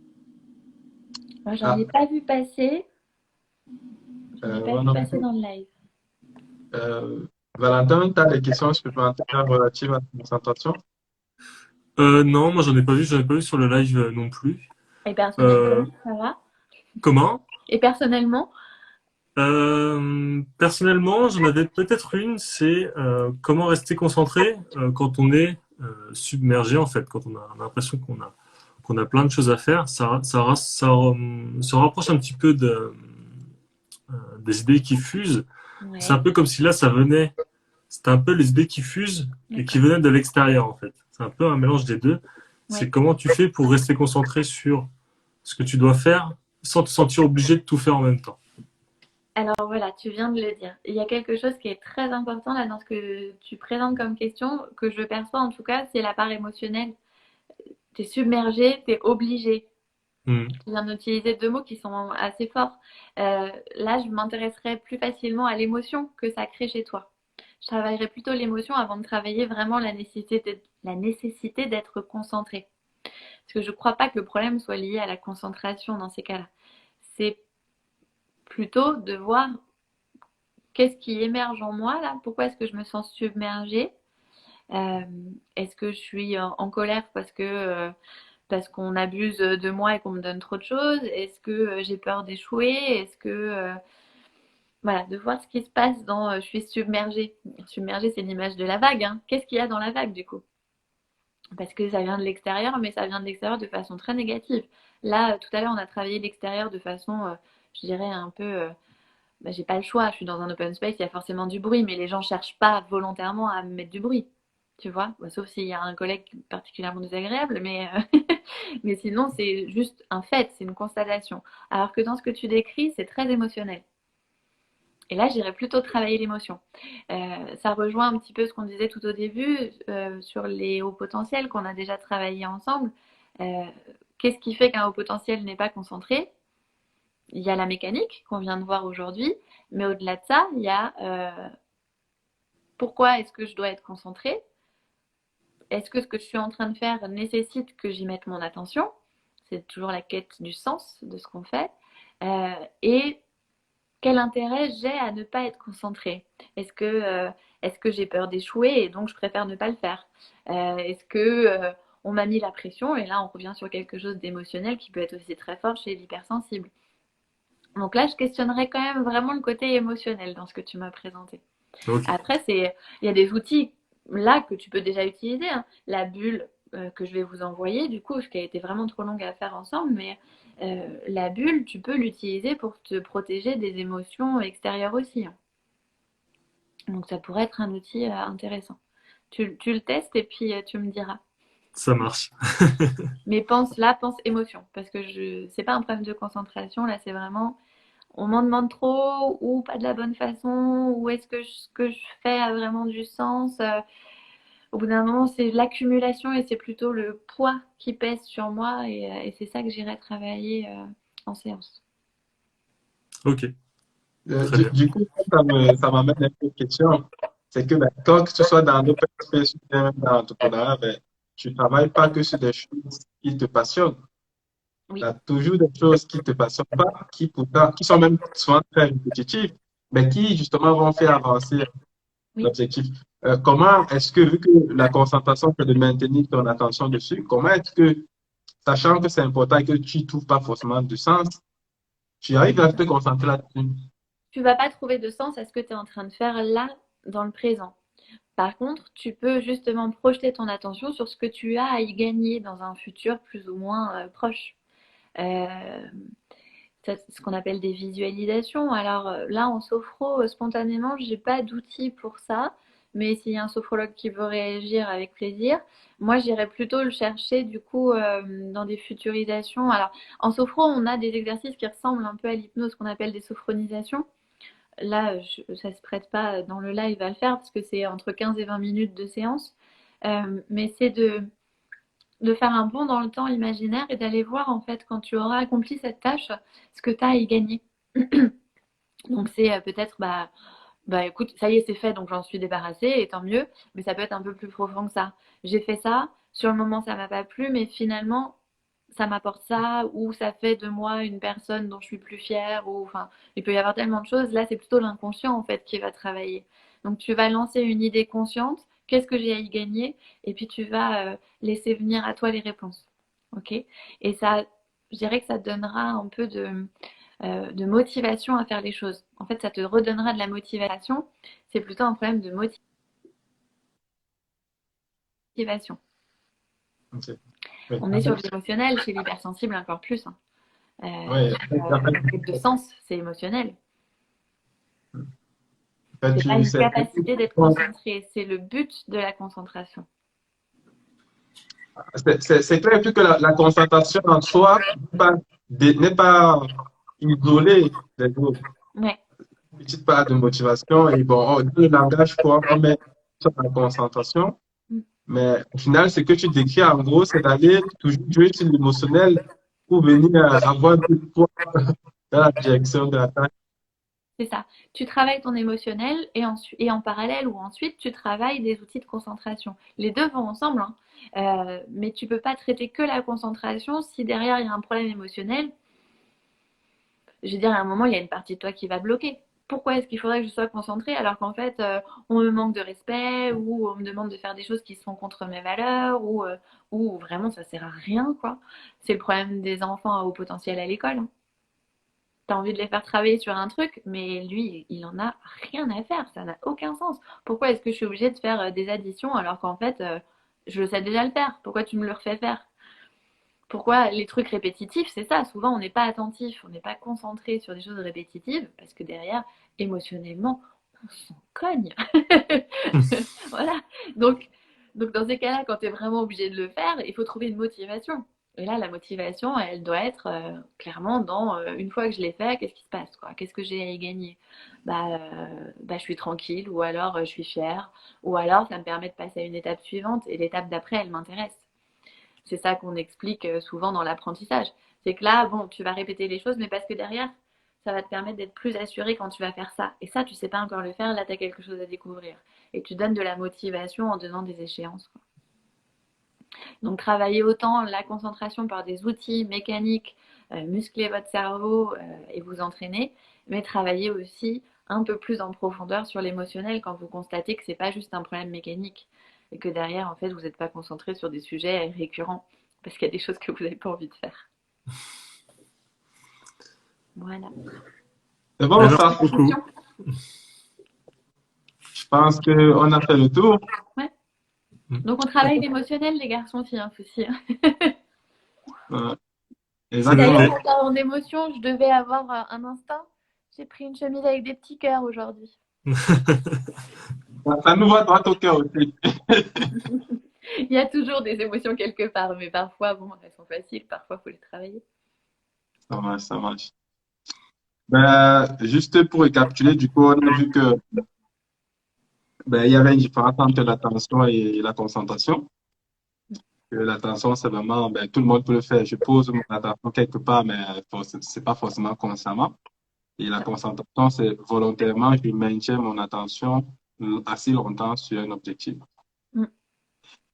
Moi, j'en ai pas vu passer. J'en ai pas vu passer dans le live. Valentin, tu as des questions supplémentaires relatives à la concentration? Non, moi j'en ai pas vu sur le live non plus. Et personnellement, ça va? Comment? Et personnellement? Personnellement, j'en avais peut-être une, c'est comment rester concentré quand on est submergé en fait, quand on a l'impression qu'on a plein de choses à faire. Ça se rapproche un petit peu des idées qui fusent. Ouais. C'est un peu comme si là, c'était un peu les idées qui fusent et qui venaient de l'extérieur en fait. C'est un peu un mélange des deux. Ouais. C'est comment tu fais pour rester concentré sur ce que tu dois faire sans te sentir obligé de tout faire en même temps. Alors voilà, tu viens de le dire. Il y a quelque chose qui est très important là dans ce que tu présentes comme question, que je perçois en tout cas, c'est la part émotionnelle. Tu es submergé, tu es obligé. Tu viens d'utiliser 2 mots qui sont assez forts. Là, je m'intéresserais plus facilement à l'émotion que ça crée chez toi. Je travaillerais plutôt l'émotion avant de travailler vraiment la nécessité d'être concentré. Parce que je ne crois pas que le problème soit lié à la concentration dans ces cas-là. C'est plutôt de voir qu'est-ce qui émerge en moi là, pourquoi est-ce que je me sens submergée Euh, Est-ce que je suis en colère parce qu'on abuse de moi et qu'on me donne trop de choses? Est-ce que j'ai peur d'échouer? Est-ce que voilà, de voir ce qui se passe dans je suis submergée. Submergée, c'est l'image de la vague, hein. Qu'est-ce qu'il y a dans la vague du coup? Parce que ça vient de l'extérieur, mais ça vient de l'extérieur de façon très négative. Là, tout à l'heure, on a travaillé l'extérieur de façon, je dirais, un peu. Bah, j'ai pas le choix, je suis dans un open space, il y a forcément du bruit, mais les gens cherchent pas volontairement à me mettre du bruit. Tu vois? Bah, sauf s'il y a un collègue particulièrement désagréable, mais, mais sinon, c'est juste un fait, c'est une constatation. Alors que dans ce que tu décris, c'est très émotionnel. Et là, j'irais plutôt travailler l'émotion. Ça rejoint un petit peu ce qu'on disait tout au début sur les hauts potentiels qu'on a déjà travaillé ensemble. Euh, Qu'est-ce qui fait qu'un haut potentiel n'est pas concentré? Il y a la mécanique qu'on vient de voir aujourd'hui, mais au-delà de ça, il y a pourquoi est-ce que je dois être concentré? Est-ce que ce que je suis en train de faire nécessite que j'y mette mon attention? C'est toujours la quête du sens de ce qu'on fait. Et quel intérêt j'ai à ne pas être concentrée? Est-ce que j'ai peur d'échouer et donc je préfère ne pas le faire? Est-ce que on m'a mis la pression? Et là, on revient sur quelque chose d'émotionnel qui peut être aussi très fort chez l'hypersensible. Donc là, je questionnerais quand même vraiment le côté émotionnel dans ce que tu m'as présenté. Ok. Après, il y a des outils là que tu peux déjà utiliser, hein. La bulle que je vais vous envoyer, du coup, qui a été vraiment trop longue à faire ensemble, mais la bulle, tu peux l'utiliser pour te protéger des émotions extérieures aussi, hein. Donc ça pourrait être un outil intéressant. Tu le testes et puis tu me diras. Ça marche. Mais pense émotion, parce que c'est pas un problème de concentration, là c'est vraiment on m'en demande trop ou pas de la bonne façon, ou est-ce que ce que je fais a vraiment du sens? Au bout d'un moment, c'est l'accumulation et c'est plutôt le poids qui pèse sur moi et c'est ça que j'irai travailler en séance. Ok, Euh, très du, bien. du coup, ça m'amène à une question. C'est que ben, quand que tu sois dans l'open space ou bien même dans l'entrepreneuriat, ben, tu travailles pas que sur des choses qui te passionnent. Tu Oui, as toujours des choses qui te passionnent pas, qui pourtant, qui sont même souvent très répétitives, mais qui justement vont faire avancer oui. l'objectif. Comment est-ce que, vu que la concentration, c'est de maintenir ton attention dessus, comment est-ce que, sachant que c'est important et que tu ne trouves pas forcément de sens, tu arrives à te concentrer là-dessus? Tu vas pas trouver de sens à ce que tu es en train de faire là, dans le présent. Par contre, tu peux justement projeter ton attention sur ce que tu as à y gagner dans un futur plus ou moins proche. Euh, c'est ce qu'on appelle des visualisations. Alors là, en sophro, spontanément, j'ai pas d'outils pour ça. Mais s'il y a un sophrologue qui veut réagir avec plaisir, moi j'irais plutôt le chercher du coup dans des futurisations. Alors en sophro, on a des exercices qui ressemblent un peu à l'hypnose, qu'on appelle des sophronisations. Là, ça se prête pas dans le live à le faire parce que c'est entre 15 et 20 minutes de séance. Mais c'est de faire un bond dans le temps imaginaire et d'aller voir en fait quand tu auras accompli cette tâche, ce que tu as à y gagner. Donc c'est peut-être bah écoute, ça y est, c'est fait, donc j'en suis débarrassée, et tant mieux, mais ça peut être un peu plus profond que ça. J'ai fait ça, sur le moment ça m'a pas plu, mais finalement ça m'apporte ça, ou ça fait de moi une personne dont je suis plus fière, ou enfin, il peut y avoir tellement de choses. Là, c'est plutôt l'inconscient en fait qui va travailler. Donc tu vas lancer une idée consciente, qu'est-ce que j'ai à y gagner, et puis tu vas laisser venir à toi les réponses. Ok? Et ça, je dirais que ça te donnera un peu de motivation à faire les choses. En fait, ça te redonnera de la motivation. C'est plutôt un problème de motivation. Ok. Oui, On est sur l'émotionnel, chez l'hypersensible encore plus, hein. ouais, La quête de sens, c'est émotionnel. en fait, C'est pas une c'est capacité d'être concentré, c'est le but de la concentration. c'est clair vu que la concentration en soi n'est pas isolée des autres. Ouais. Une petite part de motivation et bon, dans le langage quoi, on met sur la concentration, Mm. mais au final, ce que tu décris en gros, c'est d'aller toujours jouer sur l'émotionnel pour venir avoir du poids dans la direction de la tâche. C'est ça. Tu travailles ton émotionnel et en parallèle ou ensuite tu travailles des outils de concentration. Les deux vont ensemble, hein. Mais tu peux pas traiter que la concentration si derrière il y a un problème émotionnel. Je veux dire, à un moment, il y a une partie de toi qui va bloquer. pourquoi est-ce qu'il faudrait que je sois concentrée alors qu'en fait, on me manque de respect ou on me demande de faire des choses qui sont contre mes valeurs ou vraiment ça sert à rien, quoi. C'est le problème des enfants à haut potentiel à l'école, hein. Tu as envie de les faire travailler sur un truc, mais lui, il en a rien à faire, ça n'a aucun sens. Pourquoi est-ce que je suis obligée de faire des additions alors qu'en fait, je sais déjà le faire? Pourquoi tu me le refais faire? Pourquoi les trucs répétitifs, c'est ça, souvent on n'est pas attentif, on n'est pas concentré sur des choses répétitives parce que derrière, émotionnellement, on s'en cogne. Voilà. Donc, donc dans ces cas-là, quand tu es vraiment obligé de le faire, il faut trouver une motivation. Et là, la motivation, elle doit être clairement dans une fois que je l'ai fait, qu'est-ce qui se passe, quoi? Qu'est-ce que j'ai à y gagner? Je suis tranquille, ou alors je suis fière, ou alors ça me permet de passer à une étape suivante, et l'étape d'après, elle m'intéresse. C'est ça qu'on explique souvent dans l'apprentissage. C'est que là, bon, tu vas répéter les choses, mais parce que derrière, ça va te permettre d'être plus assuré quand tu vas faire ça. Et ça, tu sais pas encore le faire, là, tu as quelque chose à découvrir. Et tu donnes de la motivation en donnant des échéances, quoi. Donc, travailler autant la concentration par des outils mécaniques, muscler votre cerveau et vous entraîner, mais travailler aussi un peu plus en profondeur sur l'émotionnel quand vous constatez que c'est pas juste un problème mécanique et que derrière, en fait, vous n'êtes pas concentré sur des sujets récurrents parce qu'il y a des choses que vous n'avez pas envie de faire. Voilà. C'est bon, Merci ça. beaucoup. Je pense qu'on a fait le tour. Ouais. Donc, on travaille l'émotionnel, les garçons-filles, hein, aussi. Exactement. D'ailleurs, en parlant d'émotion, je devais avoir un instinct. J'ai pris une chemise avec des petits cœurs aujourd'hui. Ça nous va droit au cœur aussi. Il y a toujours des émotions quelque part, mais parfois, bon, elles sont faciles, parfois, il faut les travailler. Ça marche, ça marche. Juste pour récapituler, du coup, on a vu que il y avait une différence entre l'attention et la concentration. Que l'attention, c'est vraiment, tout le monde peut le faire. Je pose mon attention quelque part, mais c'est pas forcément consciemment. Et la concentration, c'est volontairement, je maintiens mon attention assez longtemps sur un objectif. Mm.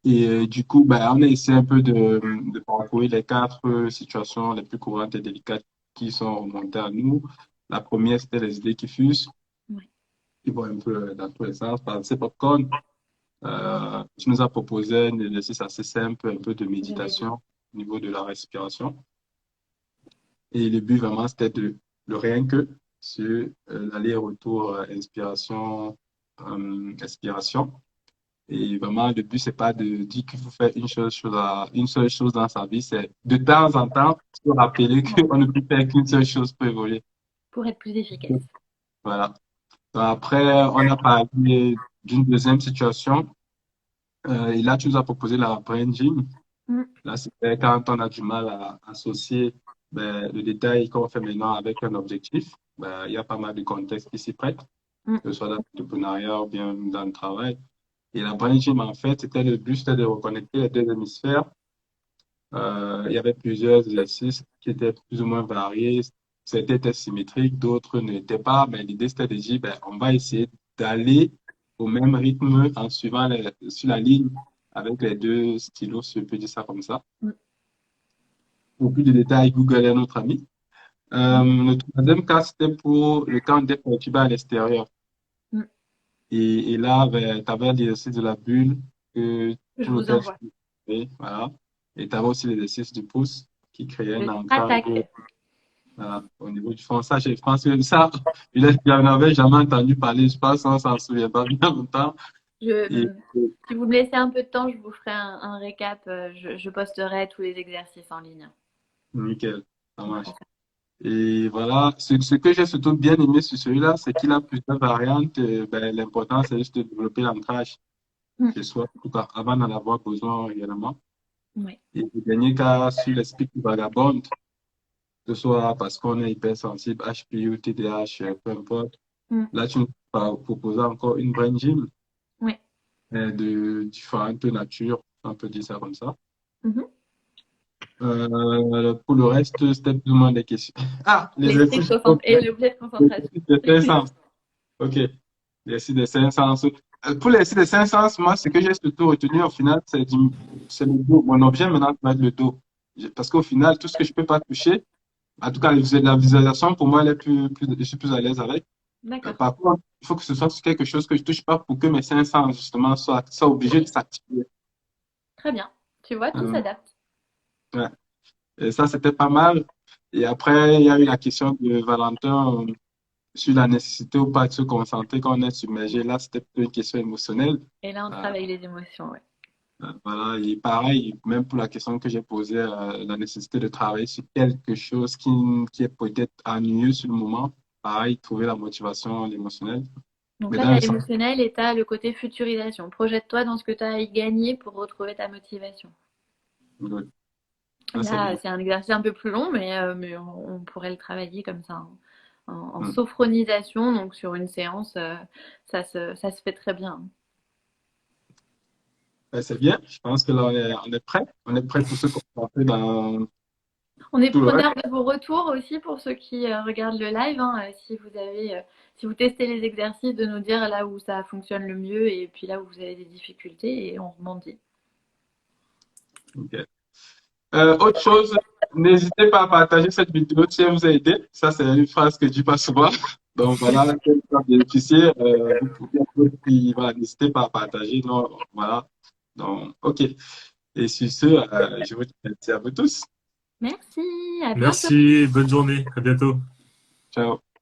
Et du coup, on a essayé un peu de parcourir les 4 situations les plus courantes et délicates qui sont remontées à nous. La première, c'était les idées qui fusent, Oui. qui vont un peu dans tous les sens. Par exemple, Popcorn, tu nous as proposé un exercice assez simple, un peu de méditation au niveau de la respiration. Et le but, vraiment, c'était de rien que sur l'aller-retour inspiration, expiration. Et vraiment, le but, c'est pas de dire qu'il faut faire une seule chose dans sa vie, c'est de temps en temps se rappeler qu'on ne peut faire qu'une seule chose pour évoluer. Pour être plus efficace. Voilà. Après, on a parlé d'une deuxième situation. Et là, tu nous as proposé la brain gym. Mm. Là, c'est quand on a du mal à associer le détail qu'on fait maintenant avec un objectif. Il y a pas mal de contextes qui s'y prêtent, Mm. que ce soit dans l'entrepreneuriat ou bien dans le travail. Et la brain gym, en fait, le but, c'était de reconnecter les 2 hémisphères. Il y avait plusieurs exercices qui étaient plus ou moins variés. Certains étaient symétriques, d'autres ne l'étaient pas. Mais l'idée, c'était de dire, on va essayer d'aller au même rythme en suivant sur la ligne avec les 2 stylos, si je peux dire ça comme ça. Mm. Pour plus de détails, Google est notre ami. Le troisième cas, c'était pour le camp des perturbés à l'extérieur. Mm. Et là, tu avais l'exercice de la bulle que Je tout vous l'hôtel envoie. faisait, voilà. Et tu avais aussi l'exercice du pouce qui créait un Le ancrage attaque. voilà, au niveau du front. Ça, je pense que ça, je n'en avais jamais entendu parler. Je pense qu'on s'en souvient pas bien longtemps. Et, Si vous me laissez un peu de temps, je vous ferai un récap. Je posterai tous les exercices en ligne. nickel, ça marche. Et voilà, ce que j'ai surtout bien aimé sur celui-là, c'est qu'il a plusieurs variantes. L'important, c'est juste de développer l'ancrage chez soi, en tout cas, avant d'en avoir besoin également. Oui. Et le dernier cas, sur l'esprit qui vagabonde, que ce soit parce qu'on est hypersensible, HPI, TDAH, peu importe. Là, tu nous as proposé encore une brain gym Oui. de différentes natures, on peut dire ça comme ça. Mhm. Pour le reste, c'était plus ou moins des questions. Ah, l'objet de concentration. Les 5 sens. OK. L'exercice des 5 sens. Pour l'exercice des 5 sens, moi, ce que j'ai surtout retenu au final, c'est le dos. Mon objet maintenant, va être le dos. Parce qu'au final, tout ce que je ne peux pas toucher, en tout cas, la visualisation, pour moi, je suis plus à l'aise avec. D'accord. Par contre, il faut que ce soit sur quelque chose que je touche pas pour que mes 500, justement, soient obligés de s'activer. Très bien. Tu vois, tout Euh, s'adapte. ouais. Et ça, c'était pas mal. Et après, il y a eu la question de Valentin sur la nécessité ou pas de se concentrer quand on est submergé. Là, c'était plutôt une question émotionnelle. Et là, on Euh, travaille les émotions, ouais. voilà, et pareil, même pour la question que j'ai posée, la nécessité de travailler sur quelque chose qui est peut-être ennuyeux sur le moment. Pareil, trouver la motivation, l'émotionnel. Donc Mais là, dans tu as le sens, l'émotionnel et tu as le côté futurisation. Projette-toi dans ce que tu as à y gagner pour retrouver ta motivation. oui, ça, c'est Là, bien. c'est un exercice un peu plus long, mais on pourrait le travailler comme ça, hein, en Mm. sophronisation. Donc sur une séance, ça se fait très bien. Ben, c'est bien. Je pense que là, on est prêt. On est prêt pour se concentrer dans On est tout le reste. preneur de vos retours aussi pour ceux qui regardent le live, hein. Si vous testez les exercices, de nous dire là où ça fonctionne le mieux et puis là où vous avez des difficultés et on rebondit. Ok. Autre chose, n'hésitez pas à partager cette vidéo si elle vous a aidé. Ça, c'est une phrase que je dis pas souvent. Donc voilà, quel cas bénéficier, vous pouvez, voilà, n'hésitez pas à partager. Non, voilà. Donc, ok. Et sur ce, je vous dis merci à vous tous. Merci, à bientôt. Merci, bonne journée, à bientôt. Ciao.